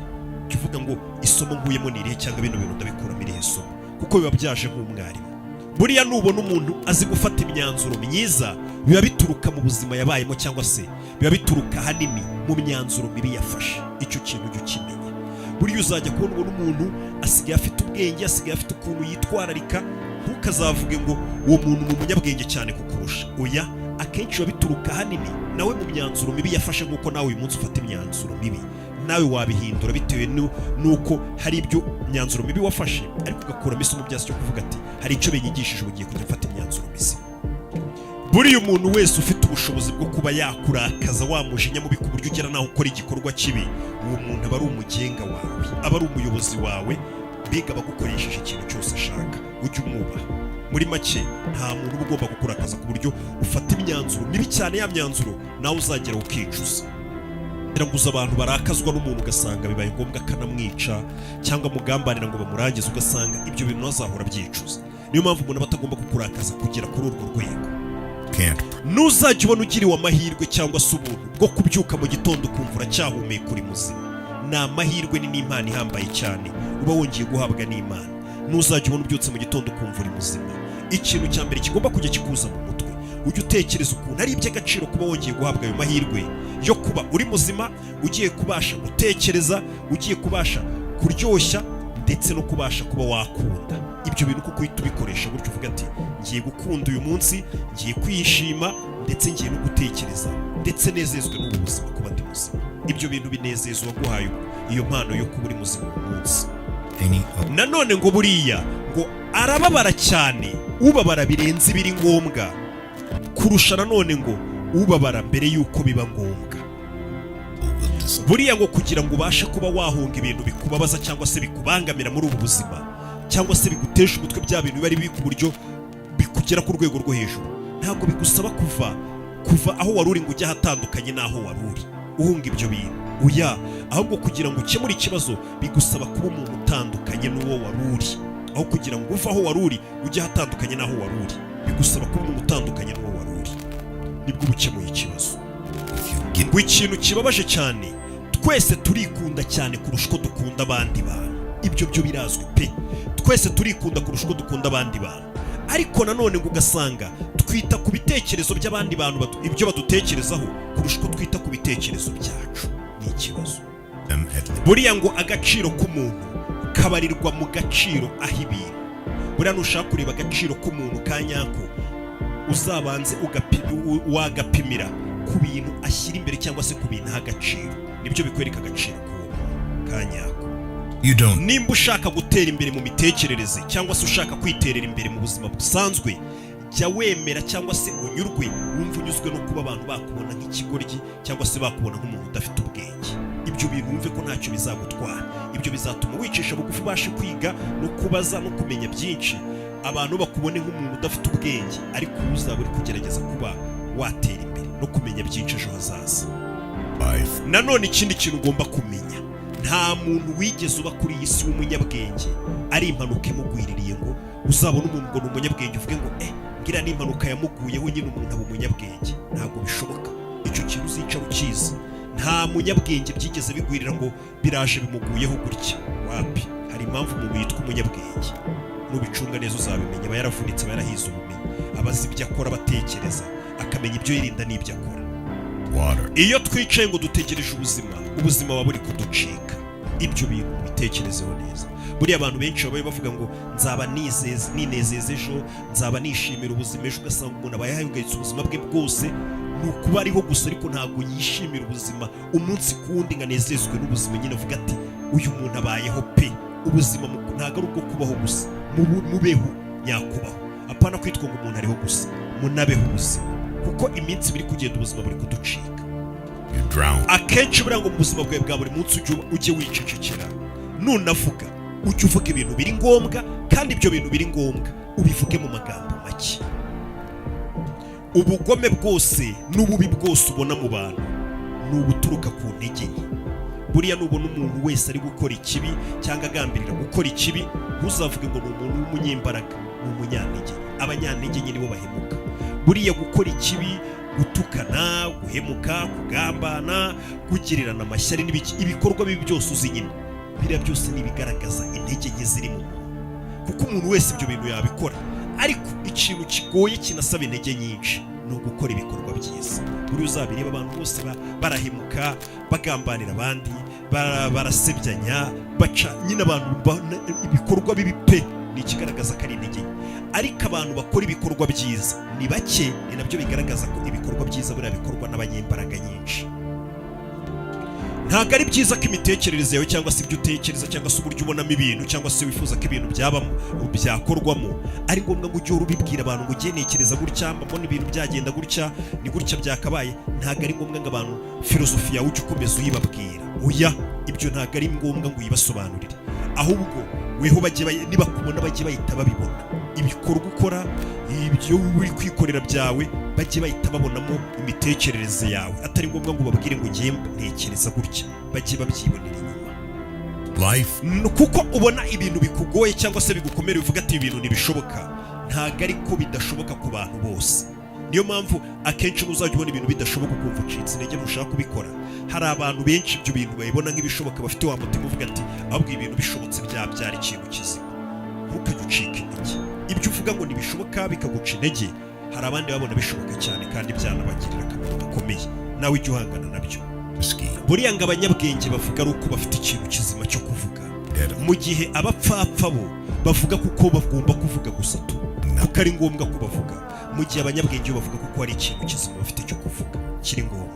jya uvuga ngo isomo nkuyemo ni irihe, cyangwa bino bintu ndabikuramo irihe somo, kuko biba byaje nk'umwarimu. Buriya nubona umuntu azi gufata imyanzuro myiza, biba bituruka mu buzima yabayemo, cyangwa se biba bituruka hanini mu myanzuro mibi yafashe. Icyo kintu ujye ukimenya. Buriya uzajya kubona umuntu asigaye afite ubwenge, asigaye afite ukuntu yitwararika, ntukazavuge ngo uwo muntu ni umunyabwenge cyane kukurusha. Oya, akenshi biba bituruka hanini nawe mu myanzuro mibi yafashe, nk'uko nawe uyu munsi ufata imyanzuro mibi. Nawe wabihindura bitewe n'uko hari ibyo myanzuro mibi wafashe, ariko ugakuramo isomo byose cyo kuvuga ati hari icyo binyigishije, ugiye kujya ufata imyanzuro mizima. Buriya umuntu wese ufite ubushobozi bwo kuba yakurakaza wamujinya mubi ku buryo ugera naho ukora igikorwa kibi, uwo muntu aba ari umugenga wawe, aba ari umuyobozi wawe, mbega abagukoresheje ikintu cyose ashaka, ujye umwubaha. Muri make, nta muntu uba ugomba gukurakaza ku buryo ufata imyanzuro mibi cyane, ya myanzuro nawe uzagera ukicuza. Ngo abantu barakazwa n'umuntu ugasanga bibaye ngombwa akanamwica cyangwa mugambanira ngo bamurangize, ugasanga ibyo bintu azahora byicuza. Niyo mpamvu umuntu batagomba kukurakeza kugera kuri urwo rwego. Nuzajya ubona ugiriwe amahirwe cyangwa se ubuntu bwo kubyuka mu gitondo ukumva uracyahumeka uri muzima, ni amahirwe, ni n'impano ihambaye cyane uba wongeye guhabwa n'Imana. Nuzajya ubona ubyutse mu gitondo ukumva uri muzima, ikintu cya mbere kigomba kujya kikuza mu mutwe, ujye utekereza ukuntu ari iby'agaciro kuba wongeye guhabwa ayo mahirwe yo kuba uri muzima, ugiye kubasha gutekereza, ugiye kubasha kuryoshya, ndetse no kubasha kuba wakunda. Ibyo bintu kuko uhita ubikoresha gutyo, uvuga ati ngiye gukunda uyu munsi, ngiye kwishima, ndetse ngiye no gutekereza, ndetse nezezwe n'ubu buzima kuba ndi muzima. Ibyo bintu binezeza uwaguhaye iyo mpano yo kuba uri muzima uyu munsi. Nanone ngo buriya ngo arababara cyane, ubabara birenze ibiri ngombwa kurusha nanone ngo ubabara mbere y'uko biba ngombwa. Buriya ngo kugira ngo ubashe kuba wahunga ibintu bikubabaza cyangwa se bikubangamira muri ubu buzima, cyangwa se bigutesha umutwe, bya bintu biba ari bibi ku buryo bikugera ku rwego rwo hejuru, ntabwo bigusaba kuva aho wari uri ngo ujye ahatandukanye n'aho wari uri uhunga ibyo bintu. Oya, ahubwo kugira ngo ukemure ikibazo bigusaba kuba umuntu utandukanye n'uwo wari uri. Aho kugira ngo uve aho wari uri ujye ahatandukanye n'aho wari uri, bigusaba kuba umuntu utandukanye n'uwo wari uri, nibwo ukemuye ikibazo. Ngo ikintu kibabaje cyane, twese turikunda cyane kurusha uko dukunda abandi bantu. Ibyo byo birazwi pe, twese turikunda kurusha uko dukunda abandi bantu. Ariko nanone ngo ugasanga twita ku bitekerezo by'abandi bantu, ibyo badutekerezaho kurusha uko twita ku bitekerezo byacu. Ni ikibazo. Buriya ngo agaciro k'umuntu kabarirwa mu gaciro aho ibintu. Buriya nushaka kureba agaciro k'umuntu ka nyako, uzabanze wagapimira ku bintu ashyira imbere cyangwa se ku bintu aha agaciro. Nibyo bikwereka agaciro k'uwo muntu ka nyako. Nimba ushaka gutera imbere mu mitekerereze cyangwa se ushaka kwiterera imbere mu buzima busanzwe, jya wemera cyangwa se unyurwe, wumva unyuzwe no kuba abantu bakubona nk'ikigoryi cyangwa se bakubona nk'umuntu udafite ubwenge. Ibyo bintu wumve ko ntacyo bizagutwara. Ibyo bizatuma wicisha bugufi, ubashe kwiga no kubaza no kumenya byinshi, abantu bakubone nk'umuntu udafite ubwenge, ariko uzaba uri kugerageza kuba watera imbere no kumenya byinshi ejo hazaza. Nanone ikindi kintu ugomba kumenya, nta muntu wigeze uba kuri iyi si w'umunyabwenge ari impanuka imugwiririye ngo uzabone umuntu ngo ni umunyabwenge uvuge ngo ngira ni impanuka yamuguyeho nyine umuntu aba umunyabwenge. Ntabwo bishoboka. Icyo kintu uzicara ukizi. Nta munyabwenge byigeze bigwirira ngo biraje bimuguyeho gutya. Wapi, hari impamvu umuntu yitwa umunyabwenge. Nubicunga neza uzabimenya. Aba yaravunitse, aba yarahize ubumenyi, abazi ibyo akora, abatekereza, akamenya ibyo yirinda n'ibyo akora. Iyo twicaye ngo dutegereje ubuzima buba buri kuducika. Ibyo bintu bitekerezeho neza. Buriya abantu benshi babaye bavuga ngo nzaba ninezeza ejo, nzaba nishimira ubuzima ejo. Ugasanga umuntu aba yahangayitse ubuzima bwe bwose ni ukuba ariho gusa, ariko ntabwo yishimira ubuzima umunsi ku wundi ngo anezezwe n'ubuzima. Nyine avuga ati uyu muntu abayeho pe, ubuzima ntabwo ari ubwo kubaho gusa, mubeho nyakubaho. Apana kwitwa ngo umuntu ariho gusa, munabeho ubuzima, kuko iminsi biri kugenda ubuzima buri kuducika. Akenshi buriya ngo mu buzima bwawe bwa buri munsi ujye wicecekera, nunavuga ujye uvuga ibintu biri ngombwa, kandi ibyo bintu biri ngombwa ubivuge mu magambo make. Ubugome bwose n'ububi bwose ubona mu bantu ni ubuturuka ku ntege nke. Buriya nubona umuntu wese ari gukora ikibi cyangwa agambirira gukora ikibi, ntuzavuge ngo ni umuntu w'umunyembaraga, ni umunyantege. Abanyantege nke nibo bahemuka. Buriya gukora ikibi, gutukana, guhemuka, kugambana, kugirirana amashyari n'ibiki, ibikorwa bibi byose uzi nyine, biriya byose ni ibigaragaza intege nke ziri mu muntu. Kuko umuntu wese ibyo bintu yabikora, ariko ikintu kigoye kinasaba intege nyinshi ni ugukora ibikorwa byiza. Buriya uzabireba abantu bose barahemuka, bagambanira abandi, barasebyanya, baca nyine abantu ibikorwa bibi pe, ni ikigaragaza ko ari intege nke. Ariko abantu bakora ibikorwa byiza ni bake, ni nabyo bigaragaza ko ibikorwa byiza buriya bikorwa n'abanyembaraga nyinshi. Ntabwo ari byiza ko imitekerereze yawe cyangwa se ibyo utekereza cyangwa se uburyo ubonamo ibintu cyangwa se wifuza ko ibintu byakorwamo ari ngombwa ngo ujye ubibwira abantu ngo ujye ntekereza gutya, mbona ibintu byagenda gutya, ni gutya byakabaye. Ntabwo ari ngombwa ngo abantu filozofi yawe ujye ukomeza uyibabwira. Oya, ibyo ntabwo ari ngombwa ngo uyibasobanurire, ahubwo weho nibakubona bajye bahita babibona. Ibikorwa ukora, ibyo uri kwikorera byawe, bajye bahita babonamo imitekerereze yawe. Atari ngombwa ngo babwire ngo ngiye ntekereza gutya, bajye babyibonera inyuma. Kuko ubona ibintu bikugoye cyangwa se bigukomera, uvuga ati ibintu ntibishoboka. Ntabwo ariko bidashoboka ku bantu bose. Niyo mpamvu akenshi uzajya ubona ibintu bidashoboka ukumva ucitse intege ntushaka kubikora. Hari abantu benshi ibyo bintu bayibona nk'ibishoboka, bafite wa mutima uvuga ati ahubwo ibintu bishobotse byabyara ikintu kizima. Ntukajye ucika intege. Ibyo uvuga ngo ntibishoboka bikaguca intege, hari abandi babona bishoboka cyane kandi byanabagirira akamaro gakomeye. Nawe ujye uhangana nabyo. Buriya ngo abanyabwenge bavuga ari uko bafite ikintu kizima cyo kuvuga, mu gihe abapfapfa bo bavuga kuko bagomba kuvuga gusa tu, kuko ari ngombwa ko bavuga. Mu gihe abanyabwenge bavuga kuko hari ikintu kizima bafite cyo kuvuga kiri ngombwa.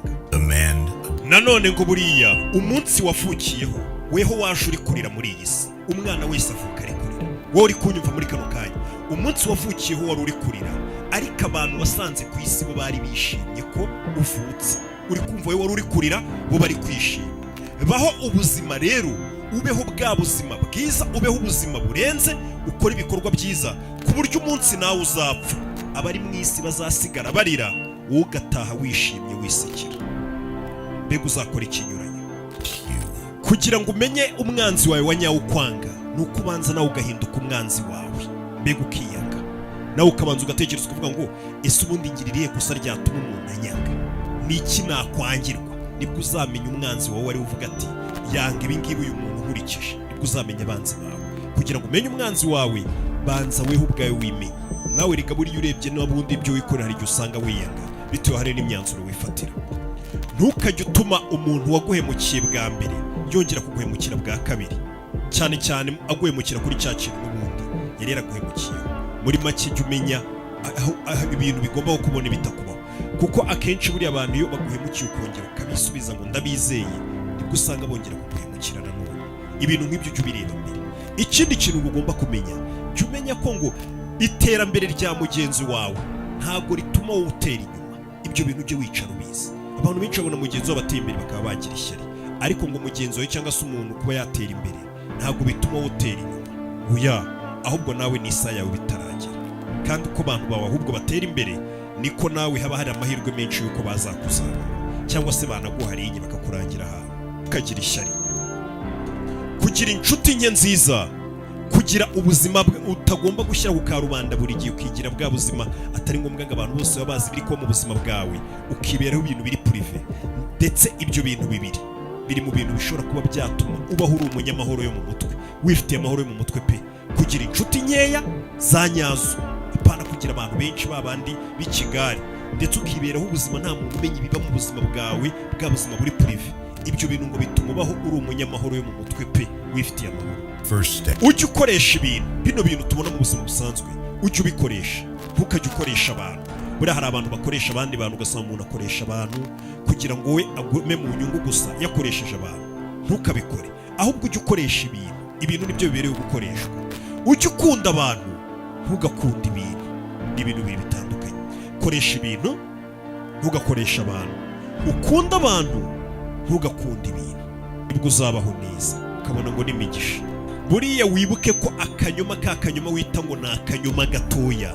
Nanone ngo buriya umunsi wavukiyeho, weho waje uri kurira muri iyi si, umwana wese avuka ari kurira. Wowe uri kunyumva muri kano kanya, umunsi wavukiyeho wari uri kurira, ariko abantu wasanze ku isi bo bari bishimye ko uvutse. Uri kumva wowe wari uri kurira, bo bari kwishima. Baho ubuzima rero, ubeho bwa buzima bwiza, ubeho ubuzima burenze, ukora ibikorwa byiza ku buryo umunsi nawe uzapfa abari mu isi bazasigara barira, wowe ugataha wishimye wisekera. Mbega uzakora ikinyuranye? Kugira ngo umenye umwanzi wawe wa nyawo ukwanga, nuko ubanza nawe ugahinduka umwanzi wawe. Mbega ukiyanga, nawe ukabanza ugatekereza ukavuga ngo ese ubundi ngiririye gusa ryatuma umuntu anyanga? Niki nakwangirwa? Nibwo uzamenya umwanzi wawe wari uvuga ati yanga ibi ngibi uyu muntu nkurikije. Nibwo uzamenya abanzi bawe. Kugira ngo umenye umwanzi wawe, banza weho ubwawe wimenye. Nawe reka buriya urebye n'abundi ibyo wikorera hari igihe usanga wiyanga, bitewe hari n'imyanzuro wifatira. Ntukajye utuma umuntu waguhemukiye bwa mbere yongera kuguhemukira bwa kabiri, cyane cyane aguhemukira kuri cya kintu n'ubundi yari yaraguhemukiye. Muri make jya umenya aho ibintu bigomba kubona bitakubaho, kuko akenshi buriya abantu iyo baguhemukiye ukongera ukabisubiza ngo ndabizeye, nibwo usanga bongera kuguhemukira nanone. Ibintu nk'ibyo jya ubireba mbere. Ikindi kintu ugomba kumenya, jya umenya ko ngo iterambere rya mugenzi wawe ntabwo rituma wowe utera inyuma. Ibyo bintu ujye wicara ubizi. Abantu benshi babona mugenzi wabo bateye imbere bakaba bagira ishyari, ariko ngo mugenzi wawe cyangwa se umuntu kuba yatera imbere ntabwo bituma wowe utera inyuma. Oya, ahubwo nawe ni isaha yawe bitaragera. Kandi uko abantu bawe ahubwo batera imbere, niko nawe haba hari amahirwe menshi yuko bazakuzamura, cyangwa se banaguhariye bakakurangira ahantu. Ukagira ishyari, kugira inshuti nke nziza, kugira ubuzima utagomba gushyira ku karubanda buri gihe, ukigira bwa buzima atari ngombwa ngo abantu bose baba bazi biri kuba mu buzima bwawe, ukiberaho ibintu biri prive. Ndetse ibyo bintu bibiri biri mu bintu bishobora kuba byatuma ubaho uri umunyamahoro yo mu mutwe, wifitiye amahoro yo mu mutwe pe. Kugira inshuti nkeya za nyazo, ipana kugira abantu benshi babandi b'ikigari, ndetse ukiberaho ubuzima nta muntu umenya ibiba mu buzima bwawe, bwa buzima buri prive. Ibyo bintu ngo bituma ubaho uri umunyamahoro yo mu mutwe pe, wifitiye amahoro. Ujye ukoresha ibintu, bino bintu tubona mu buzima busanzwe, ujye ubikoresha. Ntukajye ukoresha abantu. Buriya hari abantu bakoresha abandi bantu, ugasanga umuntu akoresha abantu kugira ngo we agume mu nyungu gusa yakoresheje abantu. Ntukabikore, ahubwo ujye ukoresha ibintu. Ibintu nibyo biberewe gukoreshwa. Ujye ukunda abantu, ntugakunde ibintu. Ni ibintu bibiri bitandukanye. Koresha ibintu, ntugakoresha abantu. Ukunda abantu, ntugakunde ibintu. Nibwo uzabaho neza, ukabona ngo n'imigisha. Buriya wibuke ko akanyoma wita ngo ni akanyoma gatoya,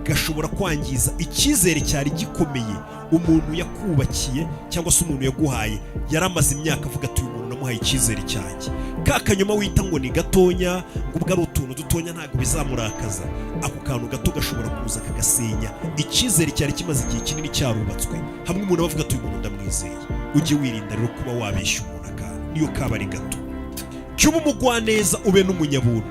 gashobora kwangiza icyizere cyari gikomeye umuntu yakubakiye cyangwa se umuntu yaguhaye. Yaramaze imyaka avuga ati uyu muntu namuhaye icyizere cyanjye. Ka kanyoma wita ngo ni gatonya, ngo ubwo ari utuntu dutonya ntabwo bizamurakaza. Ako kantu gato gashobora kuza kagasenya icyizere cyari kimaze igihe kinini cyarubatswe. Hamwe umuntu avuga ati uyu muntu ndamwizeye. Ujye wirinda rero kuba wabeshya umuntu akantu niyo kaba ari gato. Cyuba umugwaneza, ube n'umunyabuntu,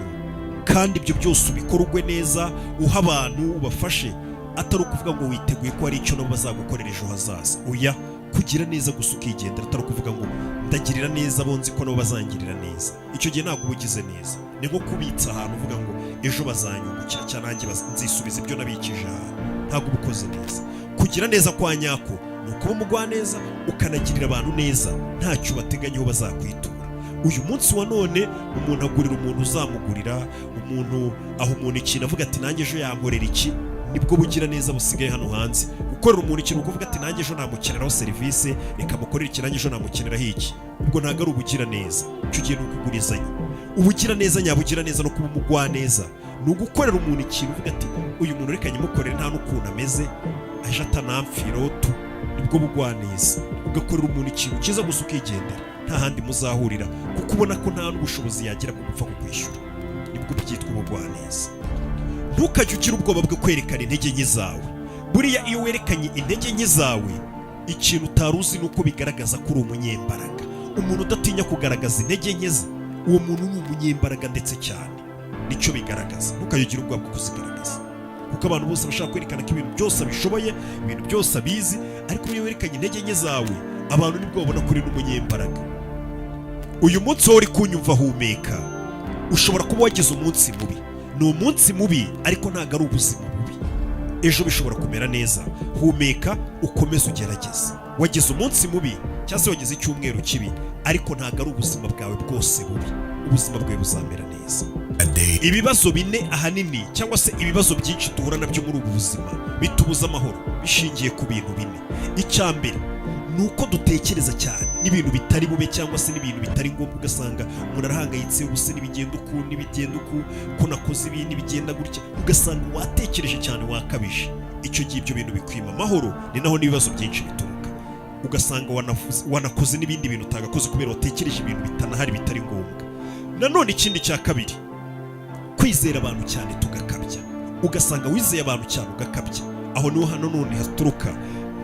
kandi ibyo byose ubikorwe neza, uha abantu ubafashe, atari ukuvuga ngo witeguye ko hari icyo nabo bazagukorera ejo hazaza. Oya, kugira neza gusa ukigendera, atari ukuvuga ngo ndagirira neza bonzi ko nabo bazangirira neza. Icyo gihe ntabwo ubigize neza. Ni nko kubitsa ahantu uvuga ngo ejo bazanyungukira cyangwa nanjye nzisubiza ibyo nabikije aha. Ntabwo ubukoze neza. Kugira neza kwa nyako ni ukuba umugwaneza, ukanagirira abantu neza, ntacyo bateganyeho bazakwitura. Uyu munsi wa none umuntu agurira umuntu uzamugurira, umuntu aho umuntu ikintu avuga ati nanjye ejo yankorera iki, nibwo bugira neza busigaye hano hanze. Gukorera umuntu ikintu uvuga ati nanjye ejo namukeneraho serivisi, reka mukorera iki nanjye ejo namukeneraho iki, ubwo ntabwo ari ubugira neza. Icyo gihe ni ukugurizanya. Ubugira neza nyabugira neza no kuba umugwaneza ni ugukorera umuntu ikintu uvuga ati uyu muntu reka nyimukorere nta n'ukuntu ameze, aje atanamfirotu. Nibwo bugwaneza. Ugakorera umuntu ikintu cyiza gusa ukigendera, nta handi muzahurira, kuko ubona ko nta n'ubushobozi yagira bwo gupfa kukwishyura. Nibwo byitwa ubugwaneza. Ntukajye ugira ubwoba bwo kwerekana intege nke zawe. Buriya iyo werekanye intege nke zawe, ikintu utari uzi nuko bigaragaza ko uri umunyembaraga. Umuntu udatinya kugaragaza intege nke ze, uwo muntu ni umunyembaraga ndetse cyane. Nicyo bigaragaza. Ntukajye ugira ubwoba bwo kuzigaragaza, kuko abantu bose bashaka kwerekana ko ibintu byose abishoboye, ibintu byose abizi, ariko iyo werekanye intege nke zawe, abantu nibwo babona ko uri n'umunyembaraga. Uyu munsi wowe uri kunyumva, humeka. Ushobora kuba wagize umunsi mubi. Ni umunsi mubi, ariko ntabwo ari ubuzima bubi. Ejo bishobora kumera neza. Humeka, ukomeze ugerageze. Wagize umunsi mubi cyangwa se wagize icyumweru kibi, ariko ntabwo ari ubuzima bwawe bwose bubi. Ubuzima bwawe buzamera neza. ibibazo bine ahanini cyangwa se ibibazo byinshi duhura nabyo muri ubu buzima bitubuza amahoro bishingiye ku bintu bine. Icya mbere nuko dutekereza cyane n'ibintu bitari bube cyangwa se n'ibintu bitari ngombwa, ugasanga umuntu arahangayitse ubuse n'ibigenda uku ko nakoze ibi n'ibigenda gutya, ugasanga watekereje cyane wakabije. Icyo gihe ibyo bintu bikwima amahoro, ni naho n'ibibazo byinshi bituruka. Ugasanga wanakoze n'ibindi bintu utagakoze kubera watekereje ibintu bitanahari bitari ngombwa. Nanone ikindi cya kabiri, kwizera abantu cyane tugakabya. Ugasanga wizeye abantu cyane ugakabya, aho niho hano none haturuka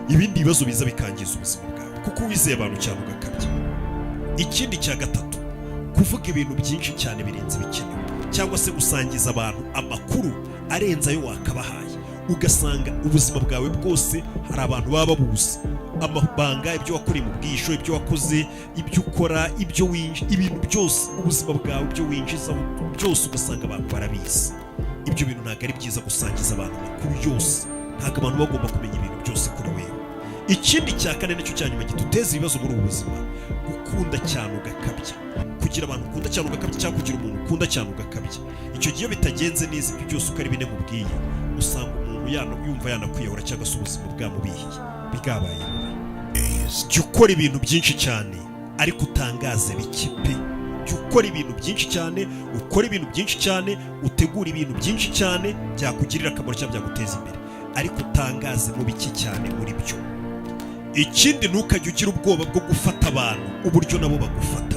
ibindi bibazo biza bikangiza ubuzima bwawe, kuko wizeye abantu cyane ugakabya. Ikindi cya gatatu, kuvuga ibintu byinshi cyane birenze bikenewe, cyangwa se gusangiza abantu amakuru arenze ayo wakabahaye. Ugasanga ubuzima bwawe bwose hari abantu baba babuzi amabanga, ibyo wakoreye mu bwisho, ibyo wakoze, ibyo ukora, ibyo winjiza, ibintu byose, ubuzima bwawe, ibyo winjiza byose ugasanga abantu barabizi. Ibyo bintu ntabwo ari byiza gusangiza abantu amakuru yose, ntabwo abantu bagomba kumenya ibintu byose kuri wewe. Ikindi cya kane nacyo cya nyuma gituteza ibibazo muri ubu buzima, gukunda cyane ugakabya. Kugira abantu ukunda cyane ugakabya cyangwa kugira umuntu ukunda cyane ugakabya, icyo gihe iyo bitagenze neza ibyo byose uko ari bine mubwiye, usanga umuntu yumva yanakwiyahura cyangwa se ubuzima bwamubihiye bwabaye. Jya ukora ibintu byinshi cyane ariko utangaze bike pe. Jya ukora ibintu byinshi cyane, ukora ibintu byinshi cyane, utegura ibintu byinshi cyane byakugirira akamaro cyangwa byaguteza imbere, ariko utangaze mu bike cyane muri byo. Ikindi, ntukajya ugira ubwoba bwo gufata abantu uburyo nabo bagufata.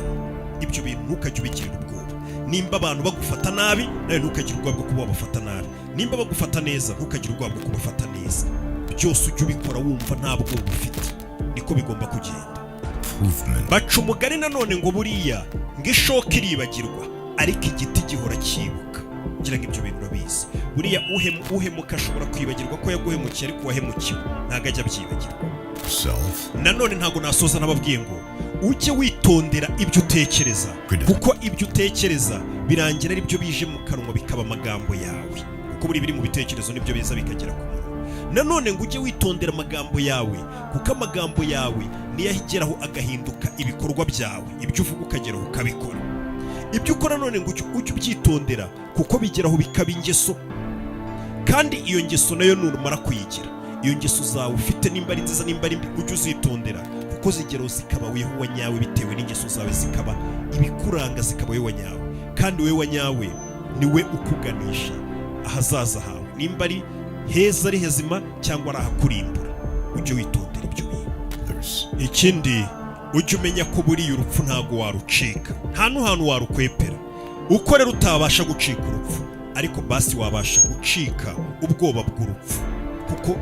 Ibyo bintu ntukajya ubigirira ubwoba. Nimba abantu bagufata nabi, nawe ntukagire ubwoba bwo kuba wabafata nabi. Nimba bagufata neza, ntukagire ubwoba bwo kubafata neza. Byose ujye ubikora wumva nta bwoba ufite. Niko bigomba kugenda. Baca umugani nanone ngo buriya ngo ishoka iribagirwa ariko igiti gihora cyibuka. Ngira ngo ibyo bintu urabizi. Buriya uhemuka ashobora kwibagirwa ko yaguhemukiye, ariko uwahemukiwe ntabwo ajya abyibagirwa. Nanone ntabwo nasoza nababwiye ngo ujye witondera ibyo utekereza, kuko ibyo utekereza birangira ari byo bije mu kanwa bikaba amagambo yawe, kuko buri biri mu bitekerezo nibyo biza bikagera ku munwa. Nanone ngo ujye witondera amagambo yawe, kuko amagambo yawe niyo ahigeraho agahinduka ibikorwa byawe, ibyo uvuga ukageraho ukabikora. Ibyo ukora none ngo ujye ubyitondera, kuko bigeraho bikaba ingeso, kandi iyo ngeso nayo numara kuyigira, iyo ngeso zawe ufite nimba ari nziza nimba ari mbi, ujye uzitondera, kuko zigeraho zikaba wewe wanyawe bitewe n'ingeso zawe, zikaba ibikuranga, zikaba wewe wanyawe, kandi wewe wanyawe niwe ukuganisha ahazaza hawe, nimba ari heza ari hezima cyangwa ari ahakurimbura. Ujye witondera ibyo bintu. Ikindi, ujye umenya ko buriya urupfu ntabwo warucika, nta n'ahantu warukwepera. Uko rero utabasha gucika urupfu, ariko basi wabasha gucika ubwoba bw'urupfu.